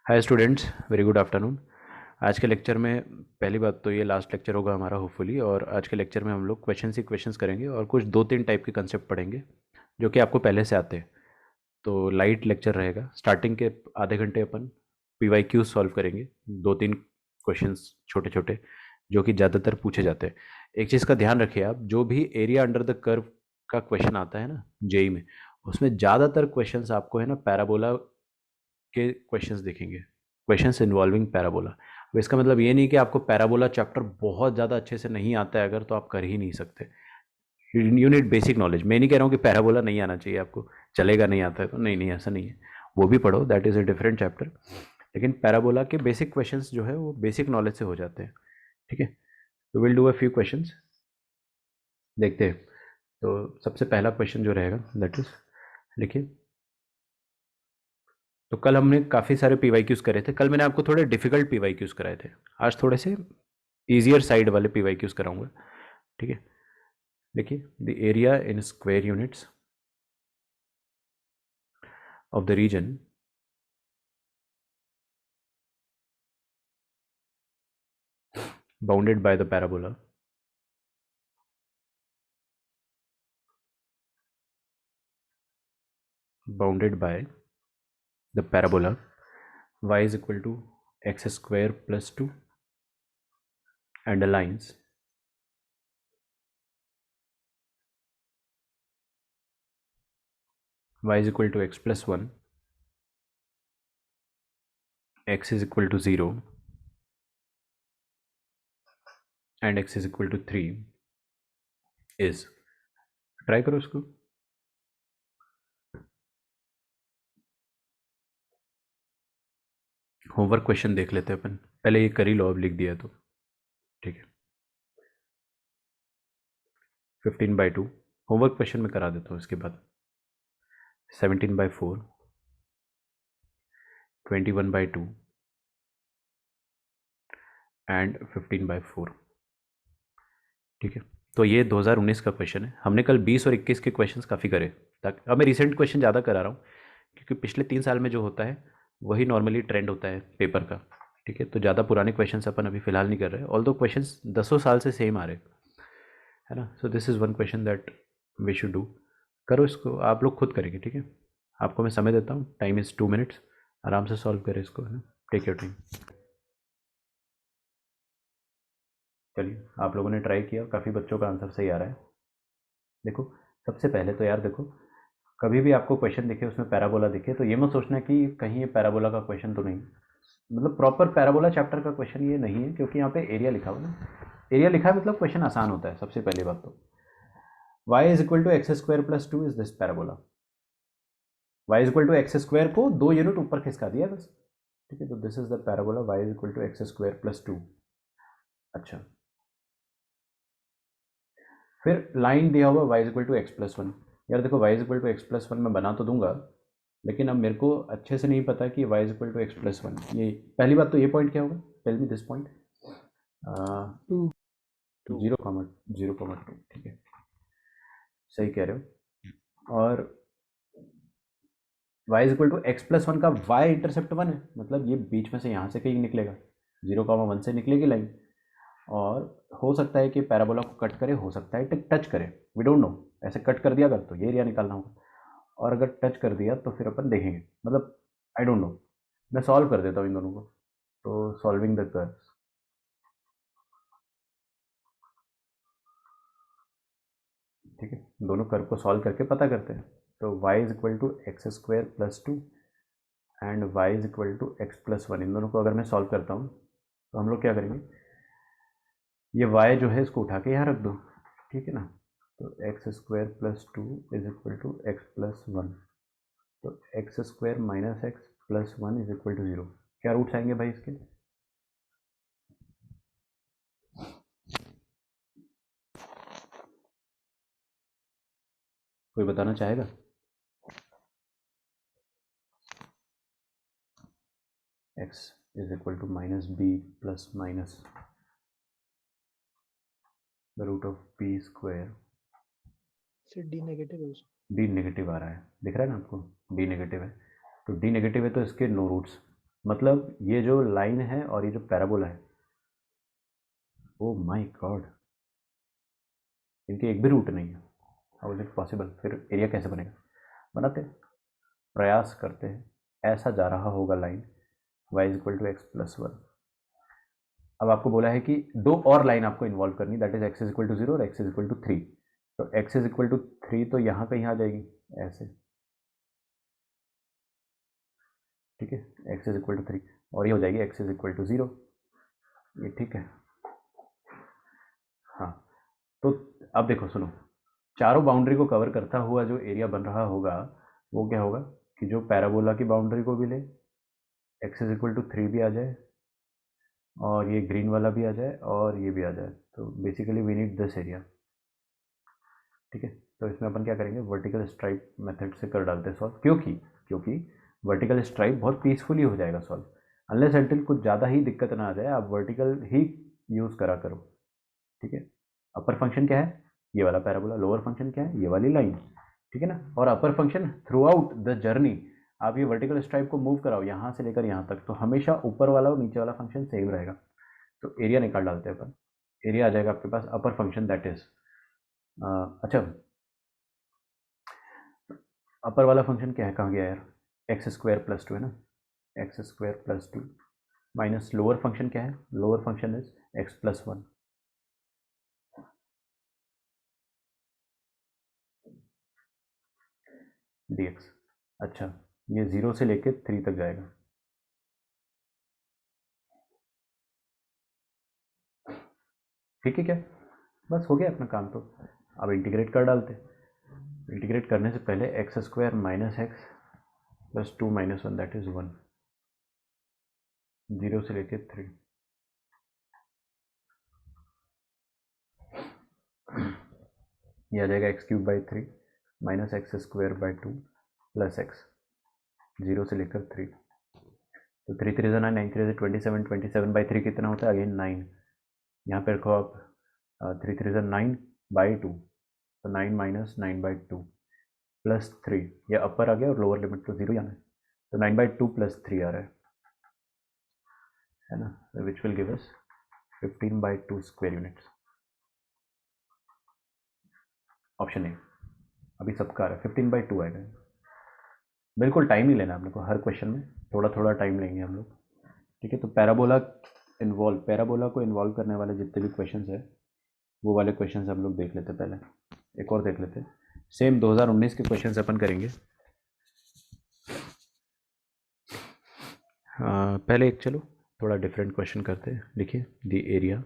Hi students, very good afternoon. आज के lecture में पहली बात तो ये लास्ट लेक्चर होगा हमारा होपफुली, और आज के लेक्चर में हम लोग क्वेश्चन ही क्वेश्चंस करेंगे और कुछ दो तीन टाइप के कंसेप्ट पढ़ेंगे जो कि आपको पहले से आते हैं। तो लाइट लेक्चर रहेगा। स्टार्टिंग के आधे घंटे अपन PYQ सॉल्व करेंगे, दो तीन क्वेश्चंस छोटे छोटे जो कि ज़्यादातर पूछे जाते हैं। एक चीज़ का ध्यान रखिए आप, जो भी एरिया अंडर द कर्व का क्वेश्चन आता है ना जेई में, उसमें ज़्यादातर क्वेश्चंस आपको है ना पैराबोला के क्वेश्चंस दिखेंगे, क्वेश्चंस इन्वॉल्विंग पैराबोला। अब इसका मतलब ये नहीं कि आपको पैराबोला चैप्टर बहुत ज़्यादा अच्छे से नहीं आता है, अगर तो आप कर ही नहीं सकते। You need basic knowledge. मैं नहीं कह रहा हूँ कि पैराबोला नहीं आना चाहिए आपको, चलेगा नहीं आता है तो, नहीं नहीं ऐसा नहीं है, वो भी पढ़ो, that is a different chapter. लेकिन पैराबोला के बेसिक क्वेश्चंस जो है वो बेसिक नॉलेज से हो जाते हैं। ठीक है, तो will do a few questions, देखते हैं। तो सबसे पहला क्वेश्चन जो रहेगा दैट इज, लिखिए। तो कल हमने काफ़ी सारे PYQs करे थे। कल मैंने आपको थोड़े डिफिकल्ट PYQs कराए थे, आज थोड़े से ईजियर साइड वाले PYQs कराऊंगा। ठीक है, देखिए, the area in square units of the reason bounded by the parabola bounded by the parabola y is equal to x square plus 2 and the lines y is equal to x plus 1, x is equal to 0 and x is equal to 3 is, try करो इसको। Homework question देख लेते हैं अपन, पहले ये कर ही लो, अब लिख दिया तो ठीक है। 15/2 होमवर्क क्वेश्चन में करा देता हूँ, इसके बाद 17/4, 21/2 एंड 15/4। ठीक है, तो ये 2019 का क्वेश्चन है। हमने कल 20 और 21 के क्वेश्चंस काफ़ी करे, ताकि अब मैं रिसेंट क्वेश्चन ज़्यादा करा रहा हूँ, क्योंकि पिछले 3 साल में जो होता है वही नॉर्मली ट्रेंड होता है पेपर का। ठीक है, तो ज़्यादा पुराने क्वेश्चंस अपन अभी फिलहाल नहीं कर रहे, ऑल दो क्वेश्चंस दसों साल से सेम आ रहे, है ना। So this is one question that we should do. करो इसको, आप लोग खुद करेंगे, ठीक है। आपको मैं समय देता हूँ, टाइम इज़ 2 मिनट्स, आराम से सॉल्व करें इसको, है ना। Take your time. चलिए, आप लोगों ने ट्राई किया, काफ़ी बच्चों का आंसर सही आ रहा है। देखो, सबसे पहले तो यार देखो, कभी भी आपको क्वेश्चन दिखे उसमें पैराबोला दिखे तो ये मत सोचना कि कहीं ये पैराबोला का क्वेश्चन तो नहीं, मतलब प्रॉपर पैराबोला चैप्टर का क्वेश्चन ये नहीं है, क्योंकि यहाँ पे एरिया लिखा हुआ है ना। एरिया लिखा है मतलब क्वेश्चन आसान होता है। सबसे पहली बात तो y is equal to x square plus 2 is this parabola. y is equal to x square को 2 यूनिट ऊपर खिसका दिया बस। ठीक है, तो this is the parabola y is equal to x square plus 2। अच्छा, फिर लाइन दिया हुआ y is equal to x plus 1। यार देखो, y is equal to x plus 1 मैं बना तो दूंगा, लेकिन अब मेरे को अच्छे से नहीं पता कि y is equal to x plus 1, ये पहली बात तो ये पॉइंट क्या होगा, tell me this point. To 0,2, ठीक है, सही कह रहे हो। और y is equal to x plus 1 का y इंटरसेप्ट 1 है, मतलब ये बीच में से यहाँ से कहीं निकलेगा, 0,1 से निकलेगी लाइन। और हो सकता है कि पैराबोला को कट करे, हो सकता है टच करे, वी डोंट नो। ऐसे कट कर दिया अगर तो ये एरिया निकालना होगा, और अगर टच कर दिया तो फिर अपन देखेंगे, मतलब आई डोंट नो। मैं सॉल्व कर देता हूँ इन दोनों को। तो सॉल्विंग द कर्व, ठीक है, दोनों कर्व को सॉल्व करके पता करते हैं। तो y is equal to x square plus 2 and y is equal to x plus 1, इन दोनों को अगर मैं सॉल्व करता हूँ तो हम लोग क्या करेंगे, ये y जो है इसको उठा के यहाँ रख दो, ठीक है ना। तो x square plus 2 is equal to x plus 1। तो x square minus x plus 1 is equal to 0। क्या रूट्स आएंगे भाई इसके, कोई बताना चाहेगा। x is equal to minus b plus minus the root of b square. से डी नेगेटिव है उसका। डी नेगेटिव आ रहा है, दिख रहा है ना आपको, डी नेगेटिव है। तो डी नेगेटिव है तो इसके नो रूट्स, मतलब ये जो लाइन है और ये जो पैराबोला है, ओ माय गॉड, इनके एक भी रूट नहीं है। How is it possible? फिर एरिया कैसे बनेगा? बनाते हैं, प्रयास करते हैं। ऐसा जा रहा होगा line y equal to x plus one. अब आपको बोला है कि दो और लाइन आपको इन्वॉल्व करनी, that is x is equal to zero और x is equal to three. तो x is equal to three तो यहाँ कहीं आ जाएगी ऐसे, ठीक है, x is equal to three, और ये हो जाएगी x is equal to zero, ये ठीक है। हाँ, तो अब देखो सुनो, चारों बाउंड्री को कवर करता हुआ जो एरिया बन रहा होगा वो क्या होगा कि जो पैराबोला की बाउंड्री को भी ले, x is equal to three भी आ जाए और ये ग्रीन वाला भी आ जाए और ये भी आ जाए, तो basically we need this area, ठीक है। तो इसमें अपन क्या करेंगे, वर्टिकल स्ट्राइप मेथड से कर डालते हैं सॉल्व, क्योंकि वर्टिकल स्ट्राइप बहुत पीसफुली हो जाएगा सॉल्व, अनलेस अनटिल कुछ ज़्यादा ही दिक्कत ना आ जाए, आप वर्टिकल ही यूज़ करा करो, ठीक है। अपर फंक्शन क्या है, ये वाला पैराबोला, लोअर फंक्शन क्या है, ये वाली लाइन, ठीक है ना। और upper function throughout the journey आप ये वर्टिकल स्ट्राइप को मूव कराओ यहाँ से लेकर यहाँ तक, तो हमेशा ऊपर वाला और नीचे वाला फंक्शन सेम रहेगा। तो एरिया निकाल डालते हैं अपन, एरिया आ जाएगा आपके पास अपर फंक्शन दैट इज, अच्छा अपर वाला फंक्शन क्या है, कहाँ गया यार, एक्स स्क्वायर प्लस टू है ना, x square plus two minus lower function क्या है, lower function is x plus one, D x. अच्छा, ये जीरो से लेके थ्री तक जाएगा, ठीक है क्या, बस हो गया अपना काम। तो अब इंटीग्रेट कर डालते, इंटीग्रेट करने से पहले x square minus x plus two minus one that is one, zero से लेके थ्री, ये आ जाएगा x cube by three minus x square by two plus x, zero से लेकर थ्री, तो थ्री थ्री जो नाइन, नाइन थ्री जो twenty seven, twenty seven by three कितना होता है, अगेन नाइन, यहाँ पे रखो आप, थ्री थ्री जो नाइन बाई टू, तो nine minus nine by two plus three, ये अपर आ गया और लोअर लिमिट तो जीरो जाना है, तो nine by two plus three आ रहा है ना, which will give us 15 by two square units, option A. अभी सबका आ रहा है 15 बाई टू आएगा, बिल्कुल टाइम नहीं लेना अपने को, हर क्वेश्चन में थोड़ा थोड़ा टाइम लेंगे हम लोग, ठीक है। तो पैराबोला को इन्वॉल्व करने वाले जितने भी क्वेश्चन है वो वाले क्वेश्चन हम लोग देख लेते हैं। पहले एक और देख लेते हैं, सेम 2019 के क्वेश्चन अपन करेंगे। पहले एक चलो थोड़ा डिफरेंट क्वेश्चन करते हैं, लिखिए the area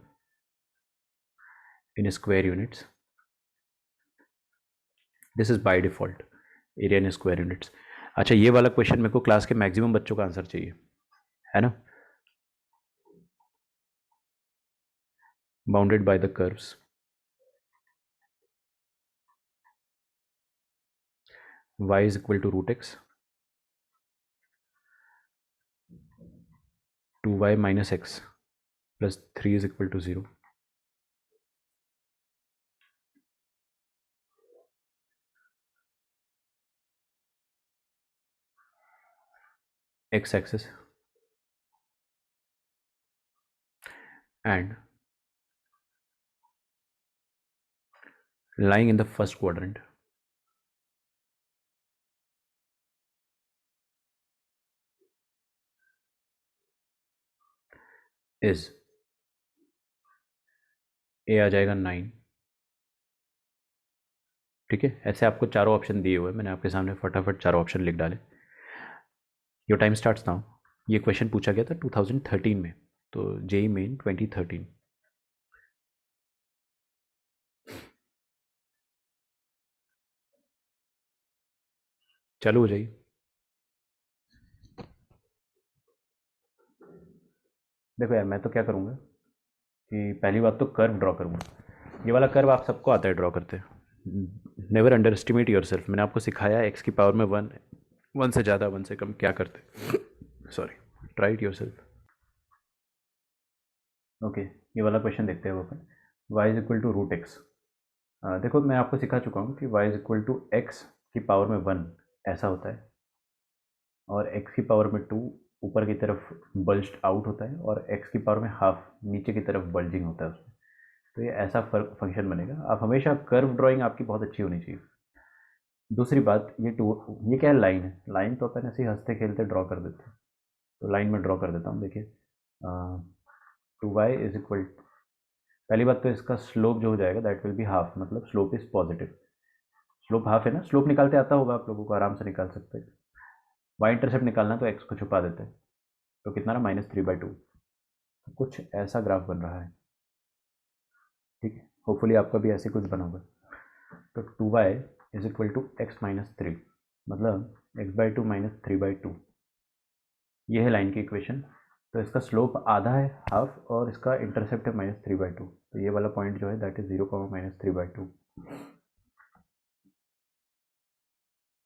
in square units, this is by default area in square units. अच्छा, ये वाला क्वेश्चन मेरे को क्लास के मैक्सिमम बच्चों का आंसर चाहिए, है ना। Bounded by the curves y is equal to root x, 2y minus x plus 3 is equal to 0, x axis and lying in the first quadrant is a आ जाएगा 9, ठीक है। ऐसे आपको चारों ऑप्शन दिए हुए, मैंने आपके सामने फटाफट चारों ऑप्शन लिख डाले। Your time starts now. ये क्वेश्चन पूछा गया था 2013 में, तो जेई मेन 2013। चालू हो जाइए। देखो यार, मैं तो क्या करूँगा कि पहली बात तो कर्व ड्रॉ करूँगा, ये वाला कर्व आप सबको आता है ड्रॉ करते हैं, never under estimate your self. मैंने आपको सिखाया है एक्स की पावर में वन, वन से ज़्यादा वन से कम क्या करते, sorry, try it yourself. Okay, ये वाला क्वेश्चन देखते हैं वो अपन, y is equal to root x. देखो मैं आपको सिखा चुका हूँ कि y is equal to x की पावर में वन ऐसा होता है, और x की पावर में टू ऊपर की तरफ बल्ज्ड आउट होता है और x की पावर में हाफ नीचे की तरफ बल्जिंग होता है उसमें। तो ये ऐसा फंक्शन बनेगा। आप हमेशा कर्व ड्राइंग आपकी बहुत अच्छी होनी चाहिए। दूसरी बात, ये क्या है, लाइन है। लाइन तो अपन ऐसे ही हंसते खेलते ड्रॉ कर देते हैं। तो लाइन में ड्रॉ कर देता हूँ, देखिए 2y इज इक्वल, पहली बात तो इसका स्लोप जो हो जाएगा दैट विल बी हाफ, मतलब slope is positive. Slope half है ना, स्लोप निकालते आता होगा आप लोगों को, आराम से निकाल सकते हैं। वाई इंटरसेप्ट निकालना तो एक्स को छुपा देते हैं, तो कितना रहा, -3/2। कुछ ऐसा ग्राफ बन रहा है, ठीक है। होपफुली आपका भी ऐसे कुछ बना होगा। तो 2y is equal to x-3, मतलब x/2 -3/2। ये है लाइन की इक्वेशन। तो इसका स्लोप आधा है, हाफ, और इसका इंटरसेप्ट है -3/2। तो ये वाला पॉइंट जो है that is 0, -3/2।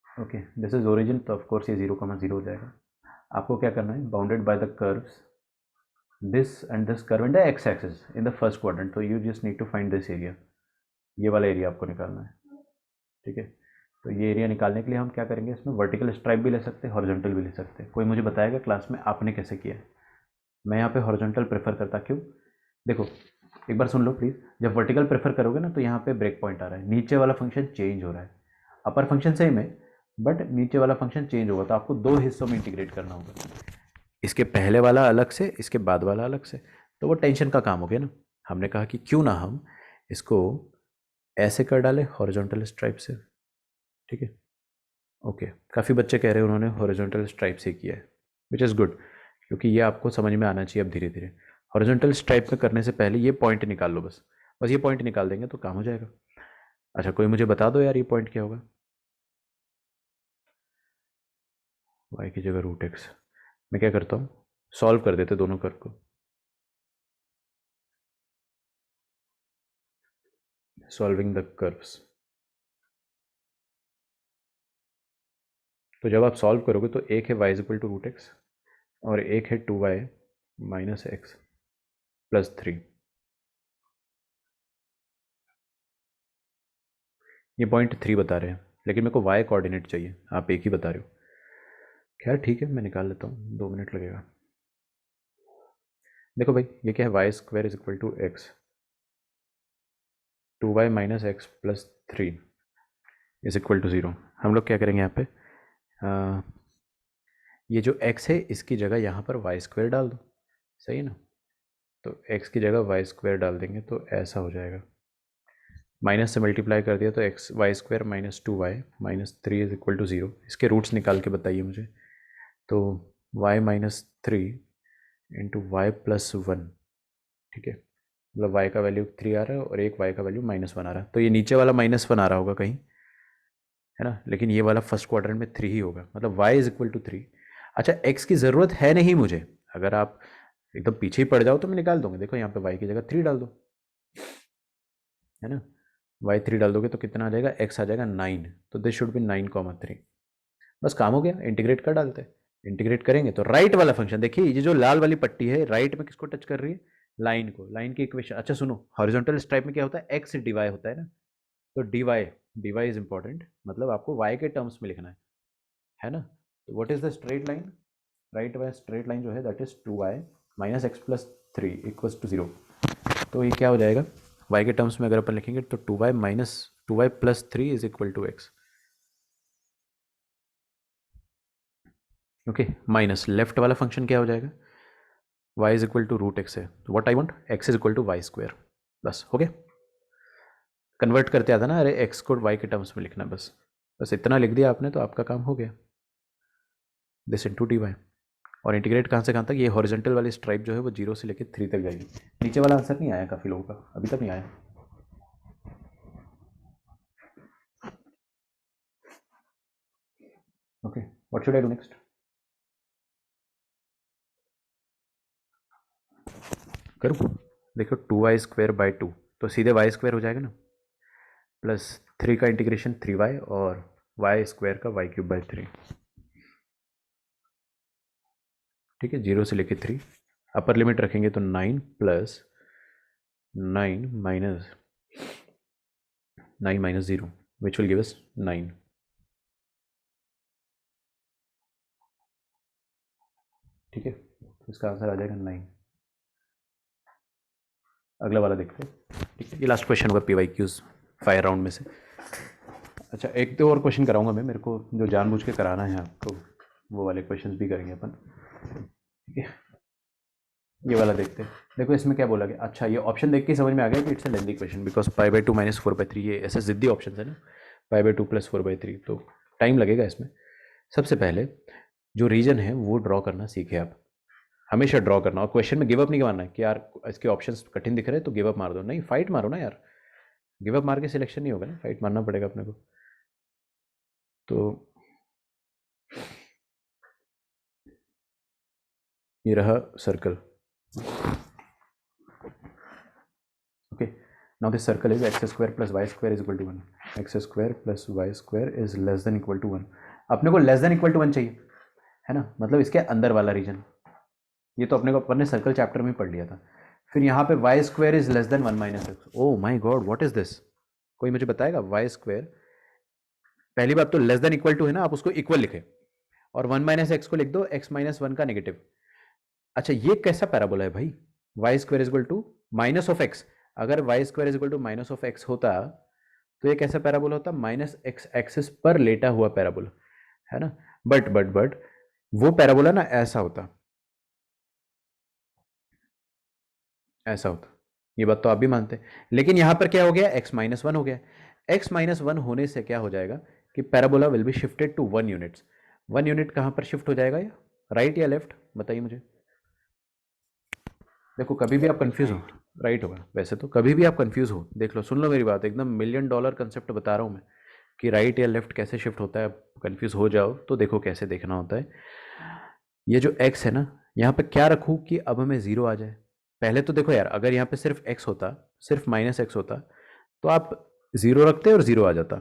Okay, this is origin, तो ऑफकोर्स ये 0, 0 हो जाएगा। आपको क्या करना है, bounded by the curves this and this curve in the x axis in the first quadrant, तो you just need to find this area. ये वाला एरिया आपको निकालना है, ठीक है। तो ये एरिया निकालने के लिए हम क्या करेंगे, इसमें वर्टिकल स्ट्राइप भी ले सकते हैं, हॉरिजॉन्टल भी ले सकते हैं। कोई मुझे बताएगा क्लास में आपने कैसे किया है? मैं यहाँ पे हॉरिजॉन्टल प्रेफर करता, क्यों? देखो एक बार सुन लो प्लीज़। जब वर्टिकल प्रेफर करोगे ना तो यहाँ पे ब्रेक पॉइंट आ रहा है, नीचे वाला फंक्शन चेंज हो रहा है। अपर फंक्शन सेम है बट नीचे वाला फंक्शन चेंज होगा, तो आपको दो हिस्सों में इंटीग्रेट करना होगा। इसके पहले वाला अलग से, इसके बाद वाला अलग से, तो वो टेंशन का काम हो गया ना। हमने कहा कि क्यों ना हम इसको ऐसे कर डालें हॉरिजॉन्टल स्ट्राइप से, ठीक है। ओके, काफ़ी बच्चे कह रहे हैं उन्होंने हॉरिजॉन्टल स्ट्राइप से किया है, विच इज़ गुड, क्योंकि ये आपको समझ में आना चाहिए अब धीरे धीरे। हॉरिजॉन्टल स्ट्राइप में करने से पहले ये पॉइंट निकाल लो, बस बस ये पॉइंट निकाल देंगे तो काम हो जाएगा। अच्छा, कोई मुझे बता दो यार, ये पॉइंट क्या होगा? y की जगह √x। मैं क्या करता हूँ, सॉल्व कर देते दोनों कर्व को। Solving the curves. तो जब आप सॉल्व करोगे तो एक है y is equal to √x और एक है 2y - x + 3। ये पॉइंट 3 बता रहे हैं, लेकिन मेरे को y कोऑर्डिनेट चाहिए, आप एक ही बता रहे हो। खैर ठीक है, मैं निकाल लेता हूँ, 2 मिनट लगेगा। देखो भाई, ये क्या है, y² is equal to x, 2y - x + 3 is equal to 0। हम लोग क्या करेंगे यहाँ पे, ये जो x है इसकी जगह यहाँ पर y² डाल दो, सही है ना। तो x की जगह y² डाल देंगे तो ऐसा हो जाएगा। माइनस से मल्टीप्लाई कर दिया तो y² - 2y - 3 is equal to 0। इसके रूट्स निकाल के बताइए मुझे। तो y - 3 इंटू वाई + 1, ठीक है, मतलब y का वैल्यू 3 आ रहा है और एक y का वैल्यू -1 आ रहा है। तो ये नीचे वाला -1 आ रहा होगा कहीं, है ना, लेकिन ये वाला फर्स्ट क्वाड्रेंट में 3 ही होगा, मतलब y इज इक्वल टू 3। अच्छा, x की ज़रूरत है नहीं मुझे, अगर आप एकदम पीछे ही पड़ जाओ तो मैं निकाल दूंगा। देखो यहाँ पे y की जगह 3 डाल दो, है ना। y3 डाल दोगे तो कितना आ जाएगा, x आ जाएगा 9। तो दिस शुड बी 9,3। बस काम हो गया, इंटीग्रेट कर डालते हैं। इंटीग्रेट करेंगे तो राइट वाला फंक्शन, देखिए ये जो लाल वाली पट्टी है राइट में किसको टच कर रही है, लाइन को, लाइन की इक्वेशन। अच्छा सुनो, हॉरिजॉन्टल स्ट्राइप में क्या होता है, एक्स dy होता है ना। तो dy इज इंपॉर्टेंट, मतलब आपको y के टर्म्स में लिखना है ना। तो what is the straight line, right वाला स्ट्रेट लाइन जो है that is 2y - x + 3 equals to 0। तो ये क्या हो जाएगा, y के टर्म्स में अगर अपन लिखेंगे तो 2y + 3 is equal to x। Okay, minus left वाला फंक्शन क्या हो जाएगा, y is equal to √x है, तो what I want, x is equal to y²। बस हो गया, कन्वर्ट करते आता ना, अरे x को y के टर्म्स में लिखना, बस बस इतना लिख दिया आपने तो आपका काम हो गया। दिस इंटू dy, और इंटीग्रेट कहाँ से कहाँ तक, ये हॉरिजॉन्टल वाली स्ट्राइप जो है वो 0 से लेकर 3 तक जाएगी। नीचे वाला आंसर नहीं आया काफ़ी लोगों का, अभी तक नहीं आया। Okay, what should I do next? करूँ, देखो 2y² / 2, तो सीधे y² हो जाएगा ना, +3 का इंटीग्रेशन 3y और y² का y³/3, ठीक है, 0 से लेके 3। अपर लिमिट रखेंगे तो 9 + 9 - 0 विच विल गिव अस 9, ठीक है, तो इसका आंसर आ जाएगा 9। अगला वाला देखते हैं। ठीक है, ये लास्ट क्वेश्चन होगा PYQs 5 राउंड में से। अच्छा, एक तो और क्वेश्चन कराऊंगा मैं, मेरे को जो जानबूझ के कराना है आपको, वो वाले क्वेश्चंस भी करेंगे अपन। ठीक है, ये वाला देखते हैं। देखो इसमें क्या बोला गया। अच्छा, ये ऑप्शन देख के समझ में आ गया कि it's a lengthy question, because π/2 - 4/3 ये ऐसे जिद्दी ऑप्शन है ना, π/2 + 4/3, तो टाइम लगेगा इसमें। सबसे पहले जो रीजन है वो ड्रॉ करना सीखे आप, हमेशा ड्रॉ करना। और क्वेश्चन में गिव अप नहीं मारना है कि यार इसके ऑप्शंस कठिन दिख रहे हैं तो गिव अप मार दो, नहीं, फाइट मारो ना यार। गिव अप मार के सिलेक्शन नहीं होगा ना, फाइट मारना पड़ेगा अपने को। तो ये रहा circle. Okay, now this circle is x² + y² = 1। x² + y² is less than equal to 1। अपने को लेस देन इक्वल टू 1 चाहिए, है ना, मतलब इसके अंदर वाला रीजन। ये तो अपने को अपन ने सर्कल चैप्टर में पढ़ लिया था। फिर यहाँ पे y² is less than 1 - x। Oh my god, what is this? कोई मुझे बताएगा? y², पहली बात तो लेस देन इक्वल टू है ना, आप उसको इक्वल लिखे, और 1 - x को लिख दो x - 1 का नेगेटिव। अच्छा, ये कैसा पैराबोला है भाई? y² = -(x). अगर y² = -(x) होता तो ये कैसा पैराबोला होता? -x एक्सिस पर लेटा हुआ पैराबोला, है ना। बट वो पैराबोला ना ऐसा होता, ऐसा होता। ये बात तो आप भी मानते हैं, लेकिन यहां पर क्या हो गया? x - 1 हो गया। x - 1 होने से क्या हो जाएगा कि parabola will be shifted to 1 units. 1 unit कहां पर शिफ्ट हो जाएगा? या राइट या लेफ्ट, बताइए मुझे। देखो कभी भी आप कंफ्यूज हो, राइट होगा वैसे तो, कभी भी आप कंफ्यूज हो, देख लो, सुन लो मेरी बात, एकदम $1,000,000 कंसेप्ट बता रहा हूँ मैं कि राइट या लेफ्ट कैसे शिफ्ट होता है। कंफ्यूज हो जाओ तो देखो कैसे देखना होता है। ये जो x है ना, यहाँ पे क्या रखूँ कि अब हमें जीरो आ जाए? पहले तो देखो यार, अगर यहाँ पे सिर्फ x होता, सिर्फ -x होता, तो आप जीरो रखते और जीरो आ जाता।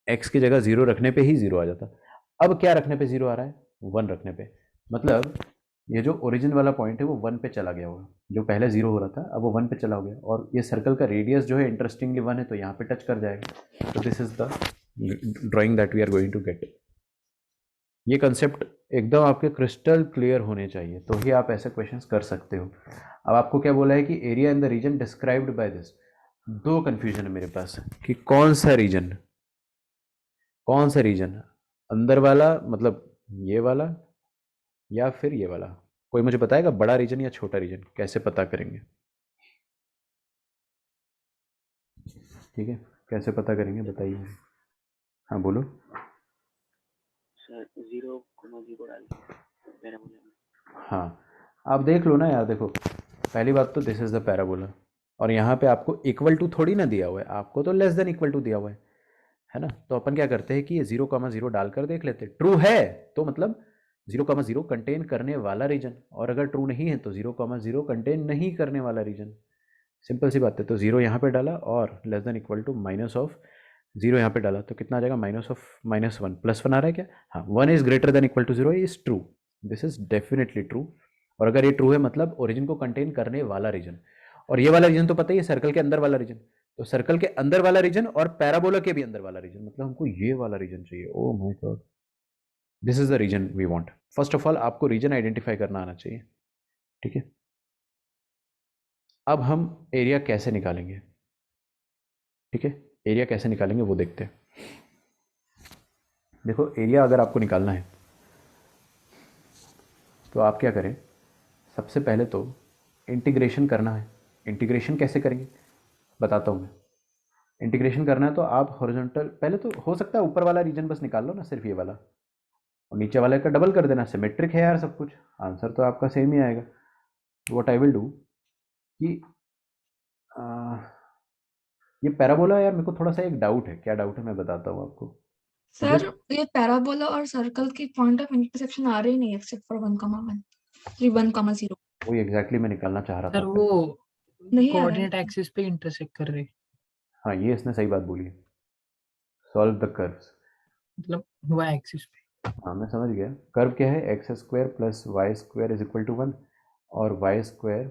x की जगह जीरो रखने पे ही जीरो आ जाता। अब क्या रखने पे जीरो आ रहा है? 1 रखने पे। मतलब ये जो ओरिजिन वाला पॉइंट है वो 1 पे चला गया होगा, जो पहले जीरो हो रहा था अब वो 1 पे चला हो गया। और ये सर्कल का रेडियस जो है इंटरेस्टिंगली 1 है, तो यहाँ पे टच कर जाएगा। तो this is the drawing that we are going to get. ये कंसेप्ट एकदम आपके क्रिस्टल क्लियर होने चाहिए, तो ही आप ऐसे क्वेश्चंस कर सकते हो। अब आपको क्या बोला है कि area in the region described by this. दो कंफ्यूजन है मेरे पास कि कौन सा रीजन, कौन सा रीजन, अंदर वाला मतलब ये वाला, या फिर ये वाला। कोई मुझे बताएगा बड़ा रीजन या छोटा रीजन, कैसे पता करेंगे? ठीक है, कैसे पता करेंगे बताइए मुझे। हाँ बोलो। सर 0,0 डाल के पैराबोला में। हाँ, आप देख लो ना यार, देखो पहली बात तो दिस इज द पैराबोला, और यहाँ पे आपको इक्वल टू थोड़ी ना दिया हुआ है, आपको तो लेस देन इक्वल टू दिया हुआ है ना। तो अपन क्या करते हैं कि ये 0,0 डालकर देख लेते हैं। ट्रू है तो मतलब 0,0 कंटेन करने वाला रीजन, और अगर ट्रू नहीं है तो 0,0 कंटेन नहीं करने वाला रीजन। सिंपल सी बात है। तो जीरो यहाँ पे डाला और less than equal to minus of zero यहाँ पे डाला, तो कितना आ जाएगा? -(-1) +1 आ रहा है क्या? हाँ, 1 is greater than equal to 0 is true. This is definitely true. और अगर ये ट्रू है मतलब ओरिजिन को कंटेन करने वाला रीजन, और ये वाला रीजन तो पता ही है, सर्कल के अंदर वाला रीजन। तो सर्कल के अंदर वाला रीजन और पैराबोला के भी अंदर वाला रीजन, मतलब हमको ये वाला रीजन चाहिए। Oh my god, this is the region we want. First of all आपको रीजन आइडेंटिफाई करना आना चाहिए, ठीक है। अब हम एरिया कैसे निकालेंगे? ठीक है, एरिया कैसे निकालेंगे वो देखते हैं। देखो एरिया अगर आपको निकालना है तो आप क्या करें, सबसे पहले तो इंटीग्रेशन करना है। इंटीग्रेशन कैसे करेंगे बताता हूँ मैं। इंटीग्रेशन करना है तो आप हॉरिजॉन्टल, पहले तो हो सकता है ऊपर वाला रीजन बस निकाल लो ना, सिर्फ ये वाला, और नीचे वाले का डबल कर देना। सिमेट्रिक है यार सब कुछ, आंसर तो आपका सेम ही आएगा। व्हाट आई विल डू कि आ, ये पैराबोला, यार मेरे को थोड़ा सा एक डाउट है। क्या डाउट है मैं बताता हूँ आपको। सर ये पैराबोला और सर्कल की पॉइंट ऑफ इंटरसेक्शन आ रही नहीं एक्सेप्ट फॉर 1,1 1,0। वही एग्जैक्टली मैं निकालना चाह रहा सर था। वो नहीं आ रहा कोऑर्डिनेट है। एक्सिस पे इंटरसेक्ट कर रहे, हाँ, ये इसने सही बात बोली है। Solve the curves. मतलब वाई एक्सिस पे। हाँ मैं समझ गया। कर्व क्या है? x² + y² is equal to 1 और y²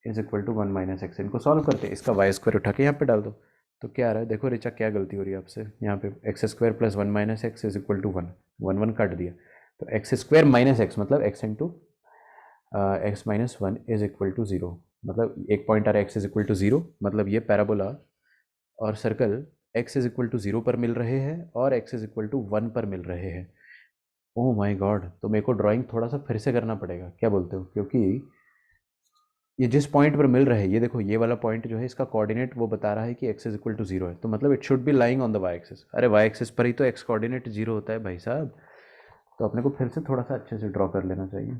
is equal to 1 - x। इनको सॉल्व करते हैं, इसका y² उठा के यहाँ पे डाल दो। तो क्या आ रहा है? देखो रिचा क्या गलती हो रही है आपसे यहाँ पे। x² + 1 - x is equal to 1, 1 1 काट दिया, तो x² - x मतलब x into x minus one is equal to zero, मतलब एक पॉइंट आ रहा है x is equal to zero, मतलब ये पैराबोला और circle x is equal to zero पर मिल रहे हैं और x is equal to one पर मिल रहे हैं। ओह माय गॉड, तो मेरे को ड्राइंग थोड़ा सा फिर से करना पड़ेगा, क्या बोलते हो? क्योंकि ये जिस पॉइंट पर मिल रहे हैं, ये देखो ये वाला पॉइंट जो है इसका कोऑर्डिनेट वो बता रहा है कि x is equal to zero है, तो मतलब it should be lying on the y axis. अरे वाई एक्सिस पर ही तो एक्स कोऑर्डिनेट जीरो होता है भाई साहब, तो अपने को फिर से थोड़ा सा अच्छे से ड्रॉ कर लेना चाहिए।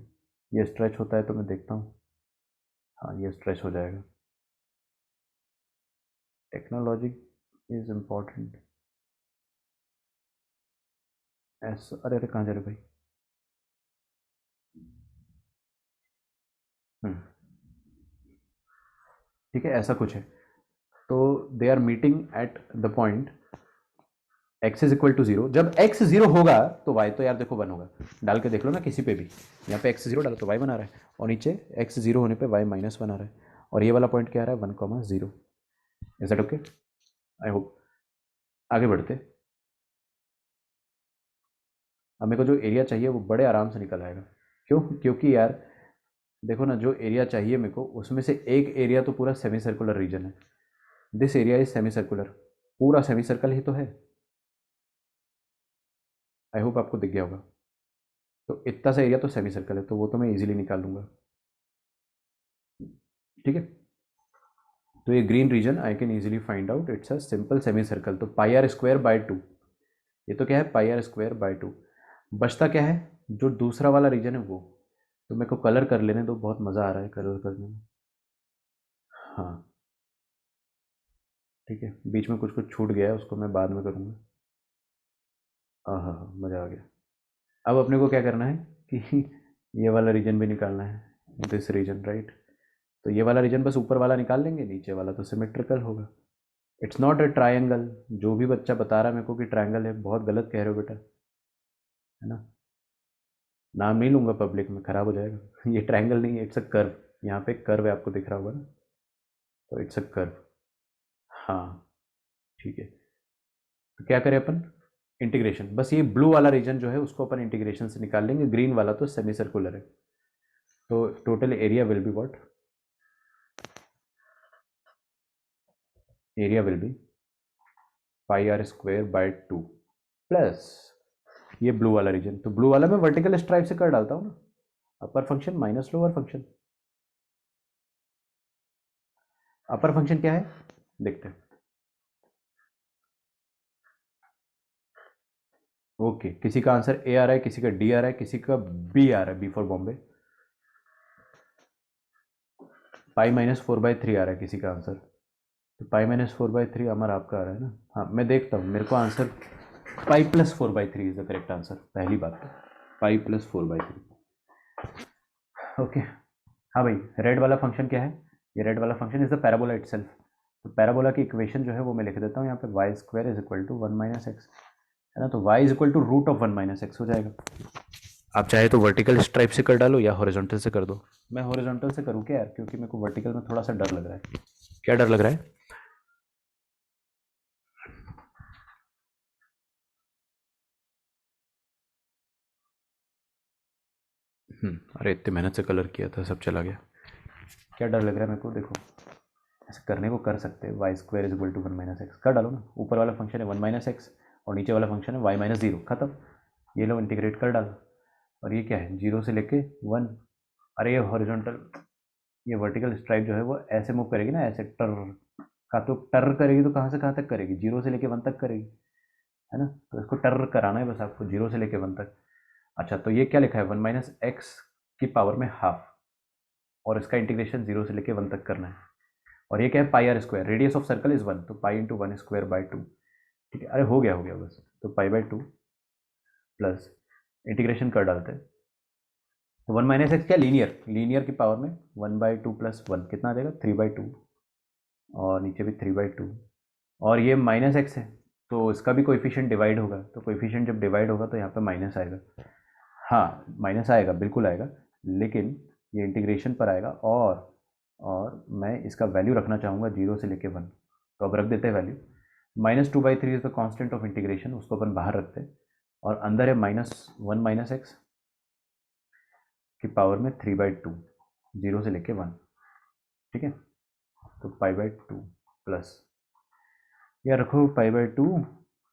ये स्ट्रेच होता है तो मैं देखता हूँ, हाँ ये स्ट्रेच हो जाएगा। Technology is important. ऐसा अरे अरे कहाँ जा रहे भाई? ठीक है, ऐसा कुछ है, तो they are meeting at the point x is equal to zero. जब x जीरो होगा तो y तो यार देखो वन होगा, डाल के देख लो ना किसी पे भी, यहाँ पे x जीरो डालो तो y वन आ रहा है, और नीचे x जीरो होने पे y माइनस वन आ रहा है, और ये वाला पॉइंट क्या आ रहा है 1,0। Is that okay? I hope. आगे बढ़ते, अब मेरे को जो एरिया चाहिए वो बड़े आराम से निकल आएगा। क्यों? क्योंकि यार देखो ना, जो एरिया चाहिए मेरे को उसमें से एक एरिया तो पूरा सेमी सर्कुलर रीजन है। This area is semi circular, पूरा सेमी सर्कल ही तो है। आई होप आपको दिख गया होगा। तो इतना सा एरिया तो सेमी सर्कल है, तो वो तो मैं इजीली निकाल लूँगा। ठीक है, तो ये green region I can easily find out, it's a simple semi circle. तो pi r square by two, ये तो क्या है pi r square by two. बचता क्या है? जो दूसरा वाला रीजन है वो, तो मेरे को कलर कर लेने दो, बहुत मज़ा आ रहा है कलर करने में। हाँ ठीक है, बीच में कुछ कुछ छूट गया है, उसको मैं बाद में करूँगा। हाँ हाँ हाँ, मज़ा आ गया। अब अपने को क्या करना है कि ये वाला रीजन भी निकालना है, दिस रीजन राइट। तो ये वाला रीजन बस ऊपर वाला निकाल लेंगे, नीचे वाला तो सिमेट्रिकल होगा। इट्स नॉट ए ट्रायंगल, जो भी बच्चा बता रहा है मेरे को कि ट्रायंगल है, बहुत गलत कह रहे हो बेटा, है ना? नाम नहीं लूँगा पब्लिक में, ख़राब हो जाएगा। ये ट्रायंगल नहीं है, इट्स अ कर्व। यहाँ पे कर्व है, आपको दिख रहा होगा ना, तो इट्स अ कर्व। हाँ ठीक है, तो क्या करें अपन? इंटीग्रेशन, बस ये ब्लू वाला रीजन जो है उसको अपन इंटीग्रेशन से निकाल लेंगे, ग्रीन वाला तो सेमी सर्कुलर है। तो total area will be what? Area will be pi r square by two plus ये ब्लू वाला रीजन। तो ब्लू वाला मैं वर्टिकल स्ट्राइप से कर डालता हूँ ना, upper function minus lower function. Upper function क्या है देखते हैं। ओके, किसी का आंसर ए आ रहा है, किसी का डी आ रहा है, किसी का बी आ रहा है, B for Bombay. Pi minus four by three आ रहा है किसी का आंसर, तो pi minus four by three अमर आपका आ रहा है ना? हाँ मैं देखता हूँ, मेरे को answer pi plus four by three is the correct answer, पहली बात तो pi plus four by three. Okay, हाँ भाई, रेड वाला फंक्शन क्या है? ये रेड वाला function is the parabola itself. तो पैराबोला की इक्वेशन जो है वो मैं लिख देता हूँ यहाँ पे, y square is equal to one minus x, है ना? तो y is equal to root of one minus x हो जाएगा। आप चाहे तो वर्टिकल स्ट्राइप से कर डालो या हॉरिजॉन्टल से कर दो। मैं हॉरिजॉन्टल से करूँ क्या यार, क्योंकि मेरे को वर्टिकल में थोड़ा सा डर लग रहा है। क्या डर लग रहा है? अरे इतनी मेहनत से कलर किया था, सब चला गया। क्या डर लग रहा है मेरे को? देखो ऐसे करने को कर सकते हैं, y square is equal to one minus x कर डालो ना, ऊपर वाला फंक्शन है वन माइनस एक्स और नीचे वाला फंक्शन है वाई माइनस जीरो, खत्म। ये लो इंटीग्रेट कर डालो, और ये क्या है जीरो से लेके वन। अरे ये हॉरिजॉन्टल, ये वर्टिकल स्ट्राइप जो है वो ऐसे मूव करेगी ना, ऐसे टर का, तो टर करेगी तो कहाँ से कहाँ तक करेगी? जीरो से लेके वन तक करेगी, है ना? तो इसको टर कराना है बस आपको, जीरो से लेके वन तक। अच्छा, तो ये क्या लिखा है? वन माइनस एक्स की पावर में हाफ, और इसका इंटीग्रेशन जीरो से लेके वन तक करना है। और ये क्या है? Pi r square, radius of circle is one, तो pi into one square by two. ठीक है, अरे हो गया बस, तो pi by two plus integration कर डालते हैं। तो वन माइनस एक्स क्या, लीनियर, लीनियर की पावर में one by two plus one कितना आ जाएगा? थ्री बाई टू, और नीचे भी थ्री बाई टू, और ये माइनस एक्स है तो इसका भी कोएफिशिएंट डिवाइड होगा, तो कोएफिशिएंट जब डिवाइड होगा तो यहाँ पे माइनस आएगा। हाँ माइनस आएगा, बिल्कुल आएगा, लेकिन ये इंटीग्रेशन पर आएगा, और मैं इसका वैल्यू रखना चाहूँगा जीरो से लेके वन, तो अब रख देते हैं value. Minus two by three is the constant of integration, उसको अपन बाहर रखते हैं, और अंदर है माइनस वन माइनस एक्स, की पावर में 3/2, 0 से लेके 1, ठीक है। तो π/2 प्लस, या रखो π/2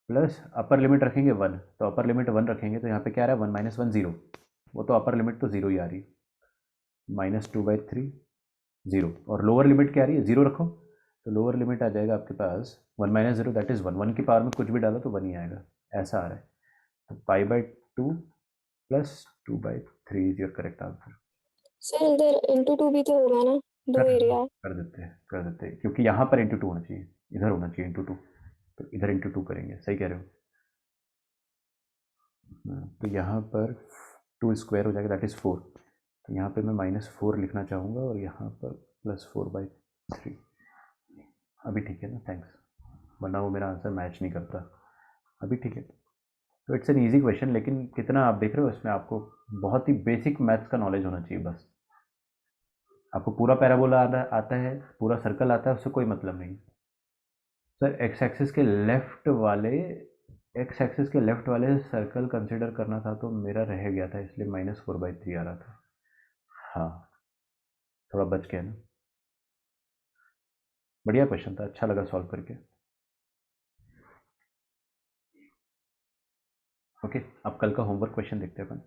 प्लस अपर लिमिट रखेंगे 1, तो अपर लिमिट 1 रखेंगे तो यहाँ पे क्या आ रहा है 1 - 1 0, वो तो अपर लिमिट तो 0 ही आ रही है, -2/3 0, और लोअर लिमिट क्या आ रही है 0 रखो, तो लोअर लिमिट आ जाएगा आपके पास 1 - 0 दैट इज़ 1, 1 की पावर में कुछ भी डालो तो 1 ही आएगा, ऐसा आ रहा है। तो π/2 plus 2/3 is your correct answer. Sir इधर इंटू 2 भी तो होगा ना, दो एरिया। कर देते हैं क्योंकि यहाँ पर इंटू 2 होना चाहिए, इधर होना चाहिए इंटू 2, तो इधर इंटू 2 करेंगे, सही कह रहे हो। तो यहाँ पर 2 स्क्वायर हो जाएगा दैट इज़ 4, तो यहाँ पे मैं -4 लिखना चाहूँगा और यहाँ पर +4/3। अभी ठीक है ना, थैंक्स, वरना वो मेरा आंसर मैच नहीं करता। अभी ठीक है। तो इट्स एन ईजी क्वेश्चन, लेकिन कितना आप देख रहे हो इसमें आपको बहुत ही बेसिक मैथ्स का नॉलेज होना चाहिए बस। आपको पूरा पैराबोला आता है, पूरा सर्कल आता है, उससे कोई मतलब नहीं। सर एक्स एक्सिस के लेफ्ट वाले सर्कल कंसिडर करना था तो मेरा रह गया था, इसलिए -4/3 आ रहा था। हाँ, थोड़ा बच गया ना। बढ़िया क्वेश्चन था, अच्छा लगा सॉल्व करके। ओके, अब कल का होमवर्क क्वेश्चन देखते हैं अपन।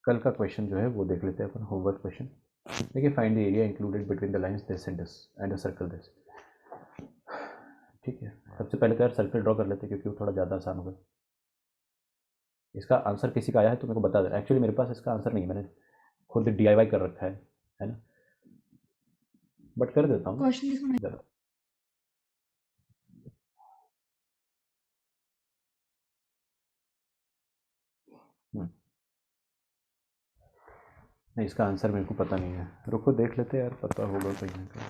कल का क्वेश्चन जो है वो देख लेते हैं अपन, होमवर्क क्वेश्चन। देखिए, find the area included between the lines this and a circle this. ठीक है, सबसे पहले तो यार सर्कल ड्रॉ कर लेते हैं क्योंकि वो थोड़ा ज़्यादा आसान होगा। इसका आंसर किसी का आया है तो मेरे को बता देना। एक्चुअली मेरे पास इसका आंसर नहीं है, मैंने खुद DIY कर रखा है ना, बट कर देता हूँ क्वेश्चन लिखना ज़रा। नहीं, इसका आंसर मेरे को पता नहीं है, रुको देख लेते यार, पता होगा कहीं ना कहीं।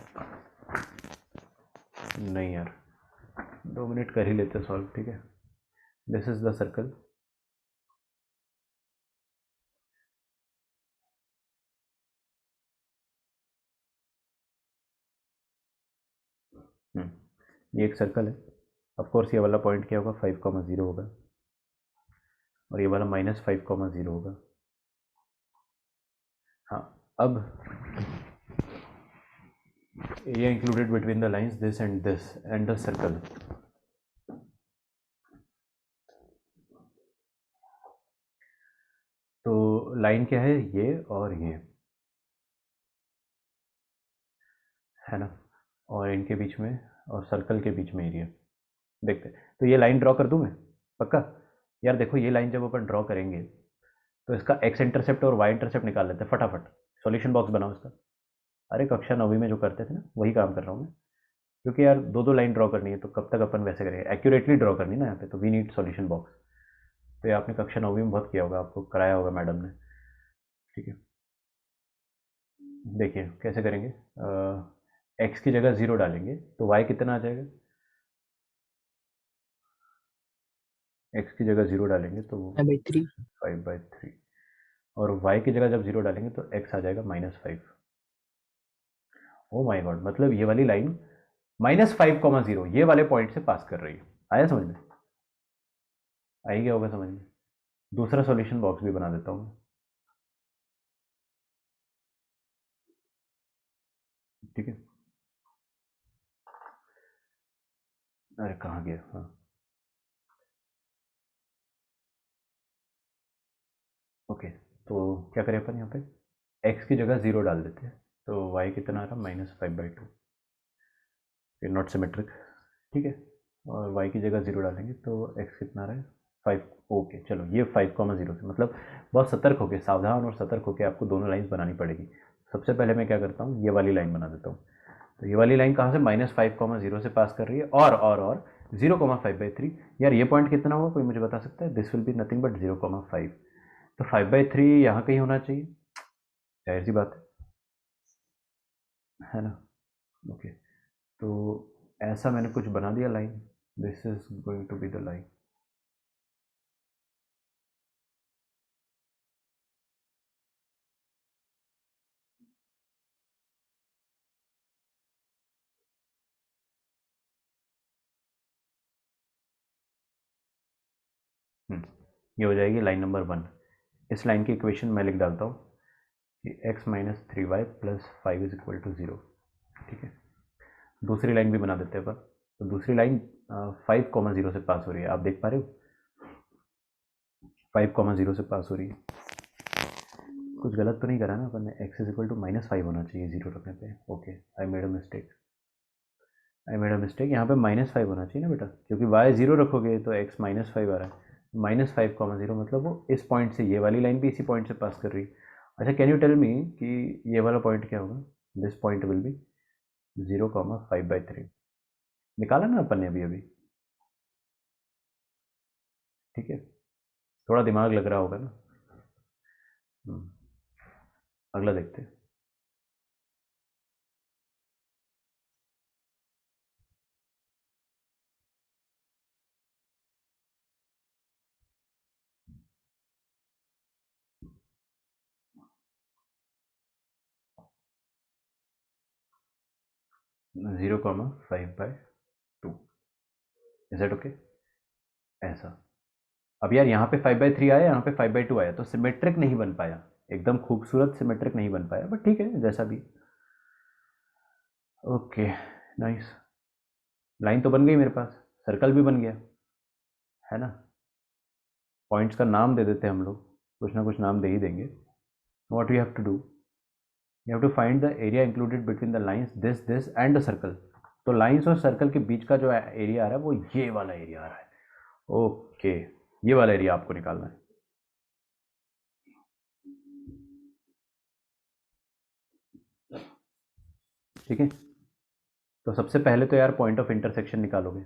नहीं यार, 2 मिनट कर ही लेते सॉल्व, ठीक है। दिस इज द सर्कल, ये एक सर्कल है। ऑफ कोर्स ये वाला पॉइंट क्या होगा 5,0 होगा, और ये वाला -5,0 होगा। हाँ, अब area included between the lines this and the circle. तो लाइन क्या है, ये और ये है ना, और इनके बीच में और सर्कल के बीच में एरिया देखते हैं। तो ये लाइन ड्रॉ कर दूं मैं, पक्का। यार देखो, ये लाइन जब अपन ड्रॉ करेंगे तो इसका एक्स इंटरसेप्ट और वाई इंटरसेप्ट निकाल लेते हैं फटाफट। सॉल्यूशन बॉक्स बनाओ इसका। अरे कक्षा 9वीं में जो करते थे ना, वही काम कर रहा हूँ मैं, क्योंकि यार दो दो लाइन ड्रॉ करनी है तो कब तक अपन वैसे करेंगे, एक्यूरेटली ड्रॉ करनी ना यहाँ पे, तो वी नीड सॉल्यूशन बॉक्स। तो ये आपने कक्षा 9वीं में बहुत किया होगा, आपको कराया होगा मैडम ने, ठीक है। देखिए कैसे करेंगे, एक्स की जगह 0 डालेंगे तो वाई कितना आ जाएगा, एक्स की जगह 0 डालेंगे तो π/3 5/3, और वाई की जगह जब 0 डालेंगे तो एक्स आ जाएगा -5। ओ माय गॉड, मतलब ये वाली लाइन -5,0 ये वाले पॉइंट से पास कर रही है। आया समझ में, आ ही गया होगा समझ में। दूसरा सॉल्यूशन बॉक्स भी बना देता हूँ, ठीक है। अरे कहाँ गया, हाँ ओके। तो क्या करें अपन यहाँ पे, एक्स की जगह 0 डाल देते हैं, तो वाई कितना आ रहा -5/2, ये नॉट सिमेट्रिक, ठीक है। और वाई की जगह 0 डालेंगे तो एक्स कितना आ रहा है 5। ओके चलो, ये 5,0 से मतलब बहुत सतर्क होके, सावधान और सतर्क होके आपको दोनों लाइंस बनानी पड़ेगी। सबसे पहले मैं क्या करता हूँ, ये वाली लाइन बना देता हूँ। तो ये वाली लाइन कहाँ से, -5,0 से पास कर रही है, और 0,5/3। यार ये पॉइंट कितना होगा, कोई मुझे बता सकता है। This will be nothing but 0,5, तो 5/3 यहाँ कहीं होना चाहिए, जाहिर सी बात है ना। ओके, तो ऐसा मैंने कुछ बना दिया line, this is going to be the line. ये हो जाएगी लाइन नंबर 1। इस लाइन की इक्वेशन मैं लिख डालता हूँ कि x minus 3y plus 5 is equal to 0। ठीक है, दूसरी लाइन भी बना देते हैं अपन। तो दूसरी लाइन 5,0 से पास हो रही है, आप देख पा रहे हो 5,0 से पास हो रही है। कुछ गलत तो नहीं करा ना अपन ने? x इज इक्वल टू -5 होना चाहिए 0 रखने पे। Okay, I made a mistake, यहाँ पे -5 होना चाहिए ना बेटा, क्योंकि y 0 रखोगे तो x -5 आ रहा है। -5,0 मतलब वो इस पॉइंट से, ये वाली लाइन भी इसी पॉइंट से पास कर रही है। अच्छा, कैन यू टेल मी कि ये वाला पॉइंट क्या होगा? This point will be 0,5/3। निकाला ना अपन ने अभी अभी। ठीक है, थोड़ा दिमाग लग रहा होगा ना। अगला देखते हैं। Zero comma 5/2, is that okay? ऐसा। अब यार यहाँ पे 5/3 आया, यहाँ पे 5/2 आया, तो सिमेट्रिक नहीं बन पाया, एकदम खूबसूरत सिमेट्रिक नहीं बन पाया, बट ठीक है जैसा भी। Okay, nice. लाइन तो बन गई मेरे पास, सर्कल भी बन गया है ना। पॉइंट्स का नाम दे देते हैं हम लोग, कुछ ना कुछ नाम दे ही देंगे। What we have to do, you have to find the area included between the lines this and the circle. तो लाइंस और सर्कल के बीच का जो एरिया आ रहा है वो ये वाला एरिया आ रहा है। ओके, ये वाला एरिया आपको निकालना है। ठीक है, तो सबसे पहले तो यार पॉइंट ऑफ इंटरसेक्शन निकालोगे।